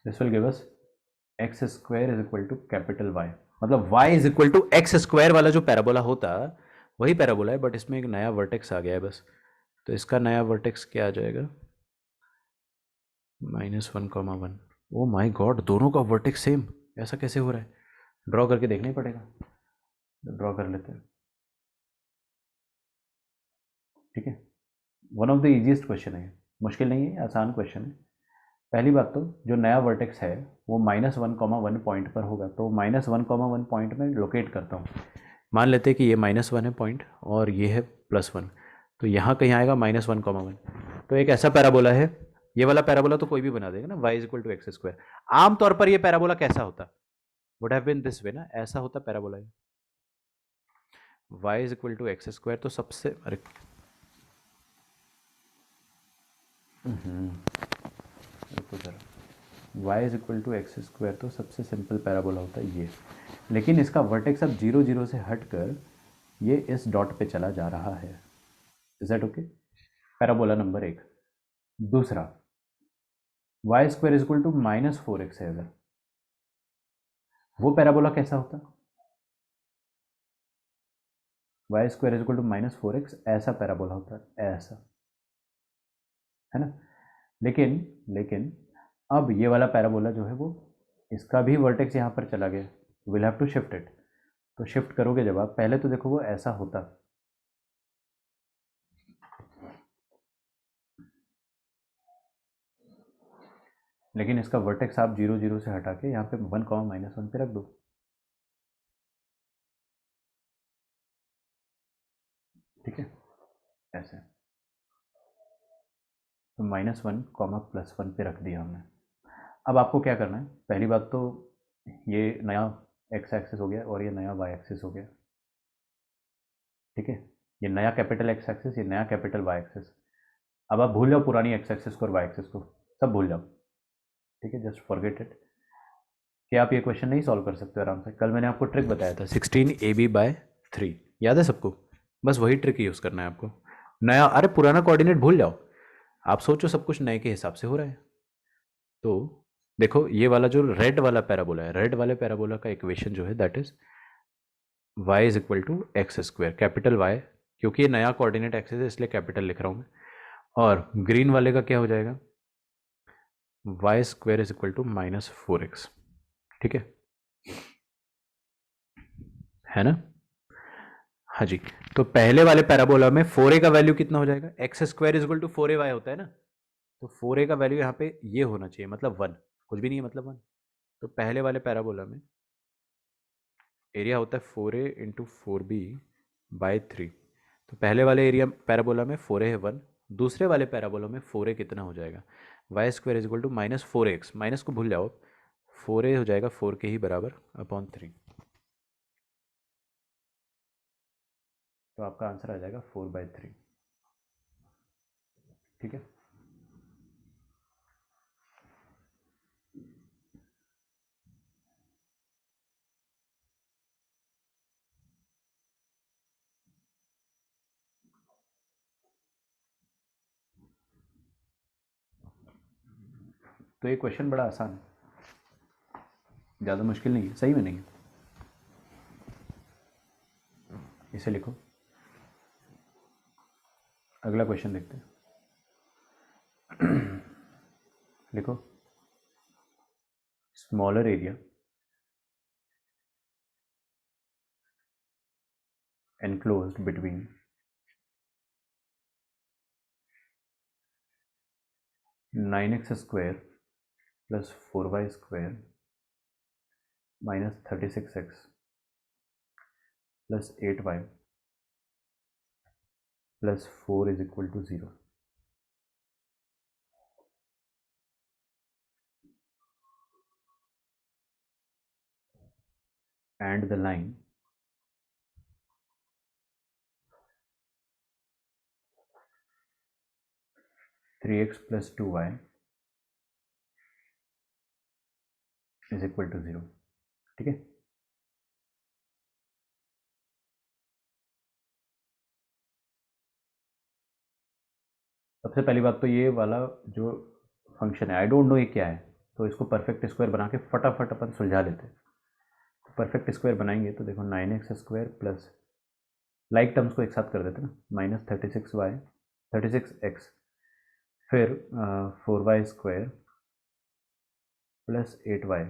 This will give us x square is equal to capital y, मतलब y is equal to x square वाला जो parabola होता वही parabola है, but इसमें एक नया वर्टेक्स आ गया है बस। तो इसका नया वर्टेक्स क्या आ जाएगा, -1,1। ओ माय गॉड, दोनों का वर्टेक्स सेम, ऐसा कैसे हो रहा है? ड्रॉ करके देखना ही पड़ेगा, ड्रॉ कर लेते हैं, ठीक है। One of the easiest question है, मुश्किल नहीं है, आसान क्वेश्चन है। पहली बात तो जो नया वर्टेक्स है वो -1,1 पॉइंट पर होगा, तो -1,1 पॉइंट में लोकेट करता हूँ। मान लेते हैं कि ये -1 है पॉइंट और ये है +1, तो यहाँ कहीं आएगा -1,1। तो एक ऐसा पैराबोला है, ये वाला पैराबोला तो कोई भी बना देगा ना, y is equal to x square. आमतौर पर ये पैराबोला कैसा होता, would have been this way ना, ऐसा होता parabola, y is equal to x square. तो सबसे, अरे रुको जरा, y is equal to x square तो सबसे सिंपल पैराबोला होता है ये, लेकिन इसका वर्टेक्स अब 0 0 से हटकर ये इस डॉट पे चला जा रहा है। Is that okay? Parabola number 1। दूसरा, y square is equal to -4x है, अगर वो पैराबोला कैसा होता, y square is equal to -4x, ऐसा पैराबोला होता है, ऐसा, है ना। लेकिन अब ये वाला पैराबोला जो है वो, इसका भी वर्टेक्स यहाँ पर चला गया, will have to shift it. तो शिफ्ट करोगे जब आप, पहले तो देखो वो ऐसा होता, लेकिन इसका वर्टेक्स आप 0 0 से हटा के यहाँ पे 1, -1 पे रख दो, ठीक है, ऐसे। तो -1, +1 पे रख दिया हमने। अब आपको क्या करना है, पहली बात तो ये नया x एक्सिस हो गया और ये नया y एक्सिस हो गया, ठीक है। ये नया कैपिटल x एक्सिस, ये नया कैपिटल y एक्सिस। अब आप भूल जाओ पुरानी x एक्सिस को और y एक्सिस को, सब भूल जाओ, ठीक है, जस्ट फॉरगेट इट। कि आप ये क्वेश्चन नहीं सॉल्व कर सकते आराम से। कल मैंने आपको ट्रिक बताया था 16ab/3, याद है सबको? बस वही ट्रिक यूज़ करना है आपको। नया, अरे पुराना कोऑर्डिनेट भूल जाओ, आप सोचो सब कुछ नए के हिसाब से हो रहा है। तो देखो ये वाला जो रेड वाला पैराबोला है, रेड वाले पैराबोला का इक्वेशन जो है that is y is equal to x square, capital y, क्योंकि ये नया कोऑर्डिनेट एक्सिस है इसलिए कैपिटल लिख रहा हूँ मैं। और ग्रीन वाले का क्या हो जाएगा, y square is equal to -4x, ठीक है ना? हाँ जी। तो पहले वाले पैराबोला में 4a का वैल्यू कितना हो जाएगा, x square is equal to 4ay होता है ना, तो 4a का वैल्यू यहाँ पे ये होना चाहिए, मतलब 1, कुछ भी नहीं है मतलब 1। तो पहले वाले पैराबोला में एरिया होता है 4a इंटू 4b/3। तो पहले वाले एरिया पैराबोला में 4a है 1, दूसरे वाले पैराबोला में 4a कितना हो जाएगा, y square is equal to -4x, minus को भूल जाओ, 4a हो जाएगा 4 के ही बराबर अपॉन 3। तो आपका आंसर आ जाएगा 4/3, ठीक है। तो ये क्वेश्चन बड़ा आसान है, ज़्यादा मुश्किल नहीं है, सही में नहीं है। इसे लिखो, अगला क्वेश्चन देखते हैं। लिखो, smaller area enclosed between 9x square plus 4y square minus 36x plus 8y plus 4 is equal to 0. And the line three x plus 2y is equal to 0. ठीक है। सबसे पहली बात तो ये वाला जो फंक्शन है, आई डोंट नो ये क्या है, तो इसको परफेक्ट स्क्वायर बना के फटाफट अपन सुलझा लेते हैं। तो परफेक्ट स्क्वायर बनाएंगे तो देखो 9x square plus like terms को एक साथ कर देते ना, -36x फिर 4y square plus 8y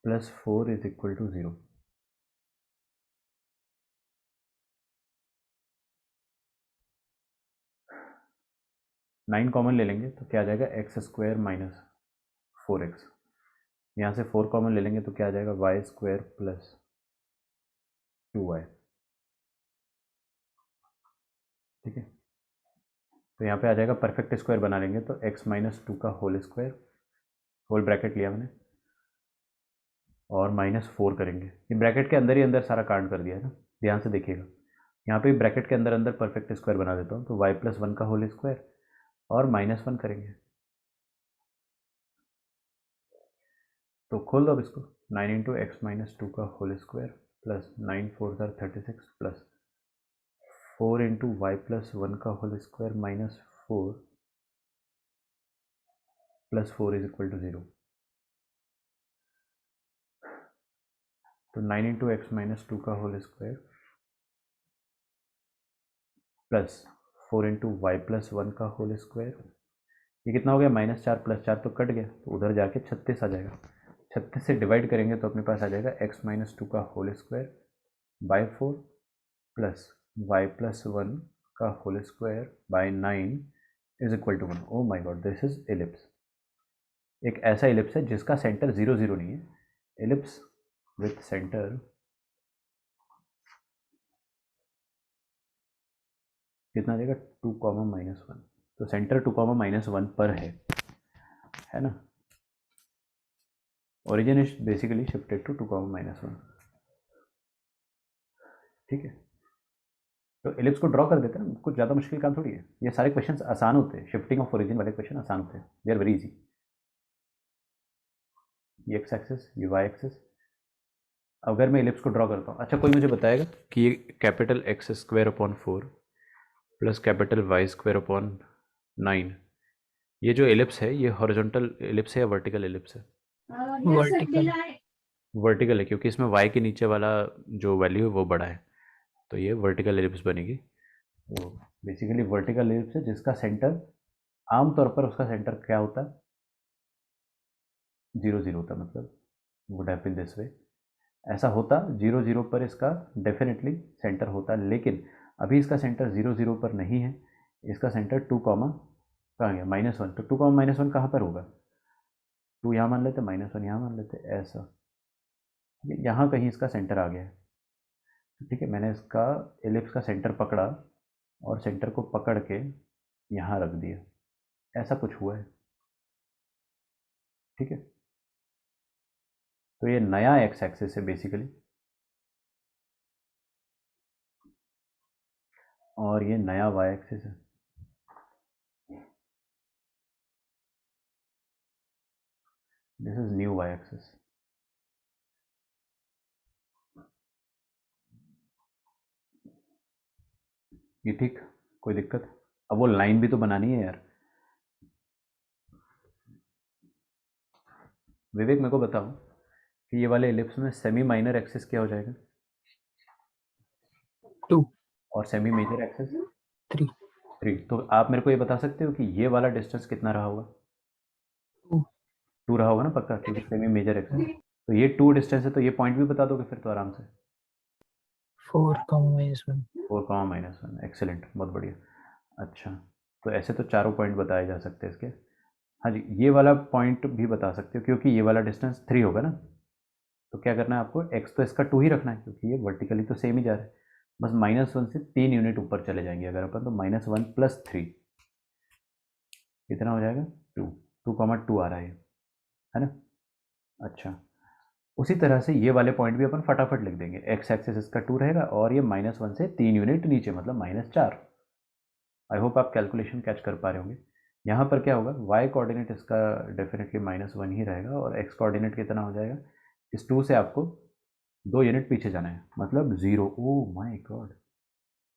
plus 4 is equal to 0। Nine common ले लेंगे तो क्या आ जाएगा, एक्स स्क्वायर माइनस 4x। यहाँ से 4 कॉमन ले लेंगे तो क्या आ जाएगा, वाई स्क्वायर प्लस 2y, ठीक है। तो यहाँ पे आ जाएगा, परफेक्ट स्क्वायर बना लेंगे तो x माइनस 2 का होल स्क्वायर, होल ब्रैकेट लिया मैंने, और -4 करेंगे। ये ब्रैकेट के अंदर ही अंदर सारा कांड कर दिया है ना, ध्यान से देखिएगा। यहाँ पे ब्रैकेट के अंदर अंदर परफेक्ट स्क्वायर बना देता हूँ, तो y प्लस 1 का होल स्क्वायर और -1 करेंगे। तो खोल दो अब इसको, 9 इंटू एक्स माइनस 2 का whole square plus 9 4 36 plus 4 into y plus 1 का whole square minus 4 plus 4 is equal to 0। तो 9 इंटू एक्स माइनस 2 का whole square plus 4 into y plus 1 का होल स्क्वायर, ये कितना हो गया, -4 प्लस 4 तो कट गया, तो उधर जाके 36 आ जाएगा। 36 से डिवाइड करेंगे तो अपने पास आ जाएगा x माइनस 2 का whole square by 4 plus y plus 1 का whole square by 9 is equal to 1। Oh my god, this is ellipse. एक ऐसा एलिप्स है जिसका सेंटर 0 0 नहीं है, एलिप्स विथ सेंटर कितना देगा 2, -1, तो सेंटर 2, -1 पर है ना। Origin is basically shifted to 2, -1। ठीक है, तो एलिप्स को ड्रॉ कर देते हैं ना, कुछ ज़्यादा मुश्किल काम थोड़ी है। ये सारे क्वेश्चंस आसान होते हैं, शिफ्टिंग ऑफ ओरिजिन वाले क्वेश्चन आसान होते हैं, दे आर वेरी इजी। ये एक्स एक्सिस, ये वाई एक्सिस। अगर मैं एलिप्स को ड्रॉ करता हूँ, अच्छा कोई मुझे बताएगा कि ये capital x square upon 4 plus capital y square upon 9, ये जो एलिप्स है ये हॉरिजॉन्टल एलिप्स है या वर्टिकल एलिप्स है? वर्टिकल। वर्टिकल है, क्योंकि इसमें वाई के नीचे वाला जो वैल्यू है वो बड़ा है, तो ये वर्टिकल एलिप्स बनेगी। तो बेसिकली वर्टिकल एलिप्स है जिसका सेंटर, आमतौर पर उसका सेंटर क्या होता है, 0, 0 होता है, मतलब would have been this way. ऐसा होता 0, 0 पर इसका डेफिनेटली सेंटर होता, लेकिन अभी इसका सेंटर 0, 0 पर नहीं है, इसका सेंटर 2, कहाँ गया, -1, तो 2, -1 कहाँ पर होगा, 2 यहाँ मान लेते, -1 यहाँ मान लेते, ऐसा। ठीक है, यहाँ कहीं इसका सेंटर आ गया है। ठीक है, मैंने इसका एलिप्स का सेंटर पकड़ा और सेंटर को पकड़ के यहाँ रख दिया, ऐसा कुछ हुआ है। ठीक है, तो ये नया एक्स एक्सिस है बेसिकली, और ये नया वाई एक्सिस है। This is new y axis. ये ठीक, कोई दिक्कत? अब वो लाइन भी तो बनानी है यार। विवेक मेरे को बताओ कि ये वाले एलिप्स में सेमी माइनर एक्सिस क्या हो जाएगा? 2, और सेमी मेजर एक्सिस 3, 3। तो आप मेरे को ये बता सकते हो कि ये वाला डिस्टेंस कितना रहा होगा? 2, 2 रहा होगा ना पक्का, क्योंकि सेमी मेजर एक्सिस। तो ये 2 डिस्टेंस है, तो ये पॉइंट भी बता दोगे फिर तो आराम से। 4, -1। 4, -1, एक्सेलेंट, बहुत बढ़िया। अच्छा, तो ऐसे तो चारों पॉइंट बताए जा सकते हैं इसके। हाँ जी, ये वाला पॉइंट भी बता सकते हो, क्योंकि ये वाला डिस्टेंस 3 होगा ना, तो क्या करना है आपको, एक्स तो इसका 2 ही रखना है, क्योंकि ये वर्टिकली तो सेम ही जा रहा है। बस -1 से 3 यूनिट ऊपर चले जाएंगे अगर अपन, तो -1 + 3 कितना हो जाएगा, 2, 2, 2 आ रहा है ना। अच्छा, उसी तरह से ये वाले पॉइंट भी अपन फटाफट लिख देंगे। एक्स एक्सिस इसका 2 रहेगा और ये -1 से 3 यूनिट नीचे, मतलब -4। आई होप आप कैलकुलेशन कैच कर पा रहे होंगे। यहाँ पर क्या होगा, वाई कोऑर्डिनेट इसका डेफिनेटली -1 ही रहेगा, और एक्स कोऑर्डिनेट कितना हो जाएगा, इस 2 से आपको 2 यूनिट पीछे जाना है, मतलब 0। ओ माय गॉड,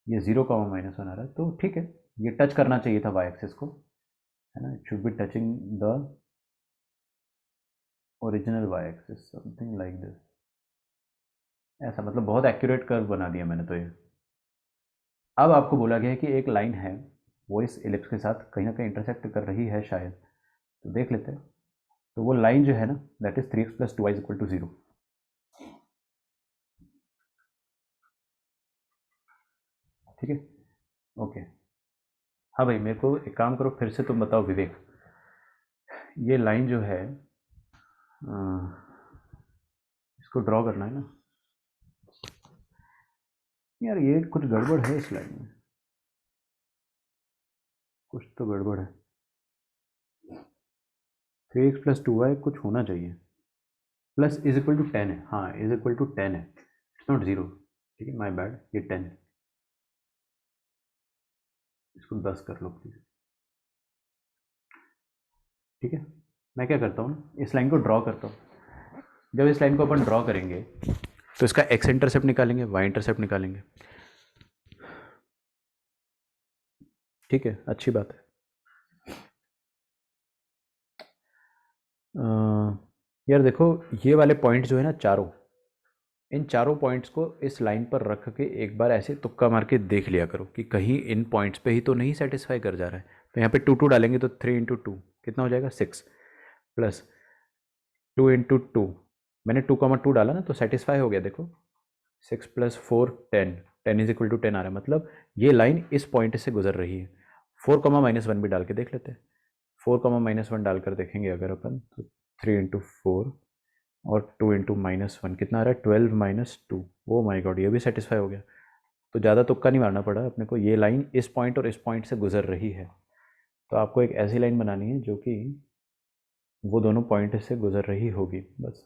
ये 0, -1 आ रहा है, तो ठीक है, ये टच करना चाहिए था वाई एक्सिस को, है ना। It should be touching the original y axis, something like this, ऐसा, मतलब बहुत एक्यूरेट कर्व बना दिया मैंने तो ये। अब आपको बोला गया है कि एक लाइन है, वो इस एलिप्स के साथ कहीं ना कहीं इंटरसेक्ट कर रही है शायद, तो देख लेते हैं। तो वो लाइन जो है ना, दैट इज 3x + 2y = 0। ठीक है, ओके। हाँ भाई, मेरे को एक काम करो, फिर से तुम बताओ विवेक, ये लाइन जो है इसको ड्रॉ करना है ना यार, ये कुछ गड़बड़ है इस लाइन में, कुछ तो गड़बड़ है। 3x + 2y कुछ होना चाहिए, प्लस = 10 है, हाँ = 10 है, इट्स नॉट 0। ठीक है, माय बैड, ये 10, इसको 10 कर लो प्लीज। ठीक है, मैं क्या करता हूँ ना, इस लाइन को ड्रॉ करता हूँ। जब इस लाइन को अपन ड्रॉ करेंगे तो इसका एक्स इंटरसेप्ट निकालेंगे, वाई इंटरसेप्ट निकालेंगे। ठीक है, अच्छी बात है। यार देखो, ये वाले पॉइंट जो है ना चारों, इन चारों पॉइंट्स को इस लाइन पर रख के एक बार ऐसे तुक्का मार के देख लिया करो कि कहीं इन पॉइंट्स पे ही तो नहीं सेटिस्फाई कर जा रहा है। तो यहाँ पे 2 2 डालेंगे तो 3 × 2 कितना हो जाएगा, 6, प्लस 2 × 2, मैंने 2, 2 डाला ना, तो सेटिस्फाई हो गया। देखो 6 + 4 10, 10 = 10 आ रहा है, मतलब ये लाइन इस पॉइंट से गुजर रही है। 4, -1 भी डाल के देख लेते हैं। 4, -1 डालकर देखेंगे अगर अपन, तो 3 × 4 और 2 × -1 कितना आ रहा है, 12 - 2। ओ माय गॉड, ये भी सेटिस्फाई हो गया। तो ज़्यादा तुक्का नहीं मारना पड़ा अपने को, ये लाइन इस पॉइंट और इस पॉइंट से गुजर रही है, तो आपको एक ऐसी लाइन बनानी है जो कि वो दोनों पॉइंट से गुजर रही होगी, बस।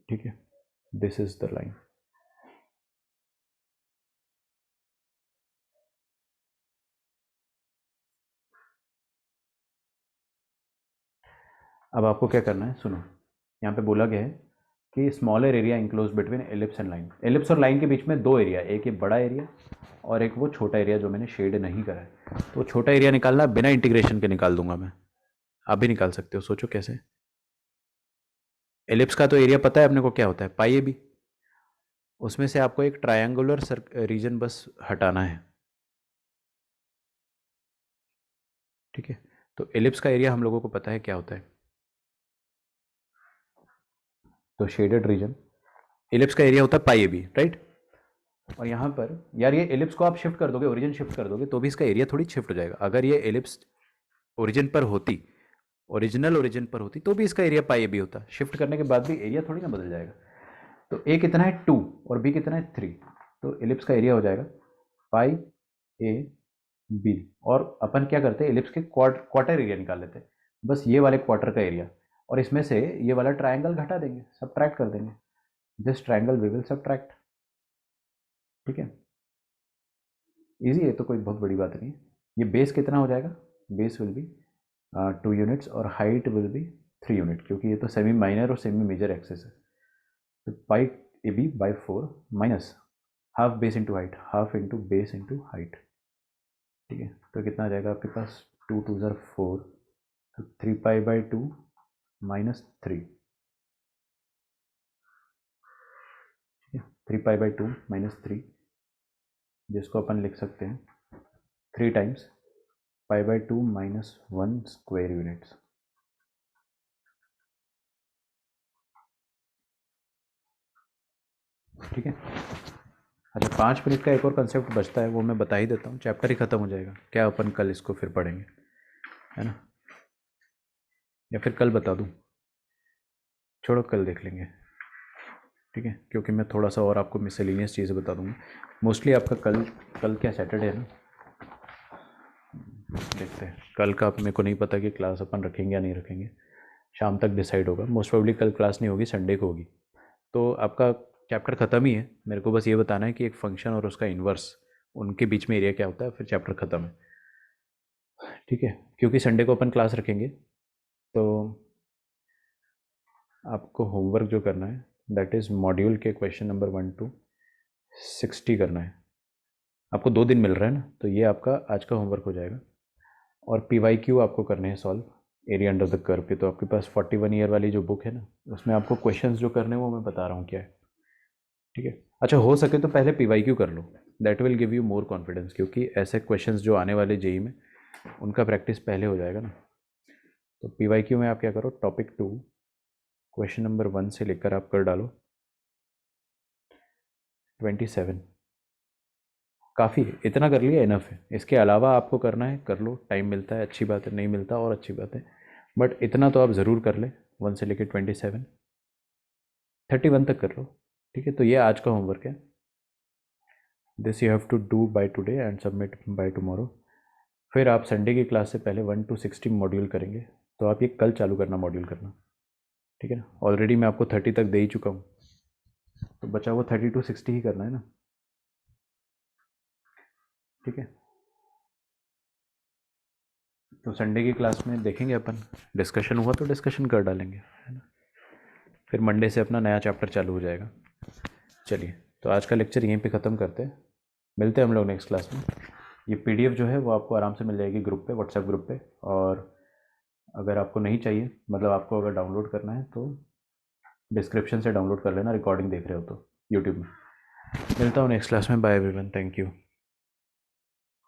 ठीक है, दिस इज द लाइन। अब आपको क्या करना है, सुनो, यहाँ पे बोला गया है कि smaller area enclose between ellipse and line. Ellipse और लाइन के बीच में दो एरिया, एक ये बड़ा एरिया और एक वो छोटा एरिया जो मैंने शेड नहीं करा है। तो छोटा एरिया निकालना बिना इंटीग्रेशन के निकाल दूंगा मैं, आप भी निकाल सकते हो, सोचो कैसे। एलिप्स का तो एरिया पता है अपने को क्या होता है, पाई ए बी। उसमें से आपको एक ट्रायंगुलर रीजन बस हटाना है। ठीक है, तो एलिप्स का एरिया हम लोगों को पता है क्या होता है, तो शेडेड रीजन, एलिप्स का एरिया होता है पाई ए बी, राइट। और यहाँ पर यार ये एलिप्स को आप शिफ्ट कर दोगे, ओरिजिन शिफ्ट कर दोगे तो भी इसका एरिया थोड़ी शिफ्ट हो जाएगा। अगर ये एलिप्स ओरिजिन पर होती, ओरिजिनल ओरिजिन पर होती, तो भी इसका एरिया पाई ए बी होता। शिफ्ट करने के बाद भी एरिया थोड़ी ना बदल जाएगा। तो ए कितना है 2 और बी कितना है 3, तो एलिप्स का एरिया हो जाएगा पाई ए बी। और अपन क्या करते हैं, एलिप्स के क्वार्टर एरिया निकाल लेते हैं, बस ये वाले क्वार्टर का एरिया, और इसमें से ये वाला ट्रायंगल घटा देंगे, सबट्रैक्ट कर देंगे, this triangle we will subtract. ठीक है, इजी है, तो कोई बहुत बड़ी बात नहीं है। ये बेस कितना हो जाएगा, बेस विल बी 2 यूनिट्स और हाइट विल बी 3 यूनिट, क्योंकि ये तो सेमी माइनर और सेमी मेजर एक्सेस है। तो pi A B by 4 minus half base into height, half into base into height. ठीक है, तो कितना आ जाएगा आपके पास, 2 2 ज़र 4, तो 3 पाई बाई 2 माइनस 3। ठीक है, 3 पाई बाई 2 माइनस 3, जिसको अपन लिख सकते हैं 3 times pi by 2 minus 1 square units. ठीक है, अच्छा 5 मिनट का एक और कंसेप्ट बचता है, वो मैं बता ही देता हूँ, चैप्टर ही ख़त्म हो जाएगा। क्या अपन कल इसको फिर पढ़ेंगे, है ना, या फिर कल बता दूँ, छोड़ो कल देख लेंगे। ठीक है, क्योंकि मैं थोड़ा सा और आपको मिसलिनियस चीज़ें बता दूँगा। मोस्टली आपका कल क्या सैटरडे है ना, देखते हैं कल का। मेरे को नहीं पता कि क्लास अपन रखेंगे या नहीं रखेंगे, शाम तक डिसाइड होगा। मोस्ट प्रोबेबली कल क्लास नहीं होगी, संडे को होगी। तो आपका चैप्टर ख़त्म ही है, मेरे को बस ये बताना है कि एक फंक्शन और उसका इन्वर्स, उनके बीच में एरिया क्या होता है, फिर चैप्टर ख़त्म है। ठीक है, क्योंकि संडे को अपन क्लास रखेंगे, तो आपको होमवर्क जो करना है दैट इज़ मॉड्यूल के क्वेश्चन नंबर 1 to 60 करना है। आपको 2 दिन मिल रहा है ना, तो ये आपका आज का होमवर्क हो जाएगा। और PYQ आपको करने हैं solve, area under the curve के। तो आपके पास 41 ईयर वाली जो बुक है ना, उसमें आपको क्वेश्चंस जो करने हैं वो मैं बता रहा हूँ क्या है। ठीक है, अच्छा हो सके तो पहले PYQ कर लो, that will give you more confidence, क्योंकि ऐसे क्वेश्चंस जो आने वाले जेई में उनका प्रैक्टिस पहले हो जाएगा ना। तो PYQ में आप क्या करो, टॉपिक 2 क्वेश्चन नंबर 1 से लेकर आप कर डालो 27। काफ़ी है, इतना कर लिया इनफ है। इसके अलावा आपको करना है कर लो, टाइम मिलता है अच्छी बात है, नहीं मिलता और अच्छी बात है, बट इतना तो आप ज़रूर कर ले, 1 से लेकर 27 31 तक कर लो। ठीक है, तो ये आज का होमवर्क है। This you have to do by today and submit by tomorrow. फिर आप संडे की क्लास से पहले 1 to 60 मॉड्यूल करेंगे, तो आप ये कल चालू करना मॉड्यूल करना। ठीक है ना, ऑलरेडी मैं आपको 30 तक दे ही चुका हूँ, तो बचा वो 30 to 60 ही करना है ना। ठीक है, तो संडे की क्लास में देखेंगे अपन, डिस्कशन हुआ तो डिस्कशन कर डालेंगे, है ना। फिर मंडे से अपना नया चैप्टर चालू हो जाएगा। चलिए, तो आज का लेक्चर यहीं पे ख़त्म करते हैं, मिलते हैं हम लोग नेक्स्ट क्लास में। ये PDF जो है वो आपको आराम से मिल जाएगी ग्रुप पे, व्हाट्सएप ग्रुप पे। और अगर आपको नहीं चाहिए, मतलब आपको अगर डाउनलोड करना है तो डिस्क्रिप्शन से डाउनलोड कर लेना, रिकॉर्डिंग देख रहे हो तो यूट्यूब में। मिलता हूँ नेक्स्ट क्लास में, बाय एवरीवन, थैंक यू।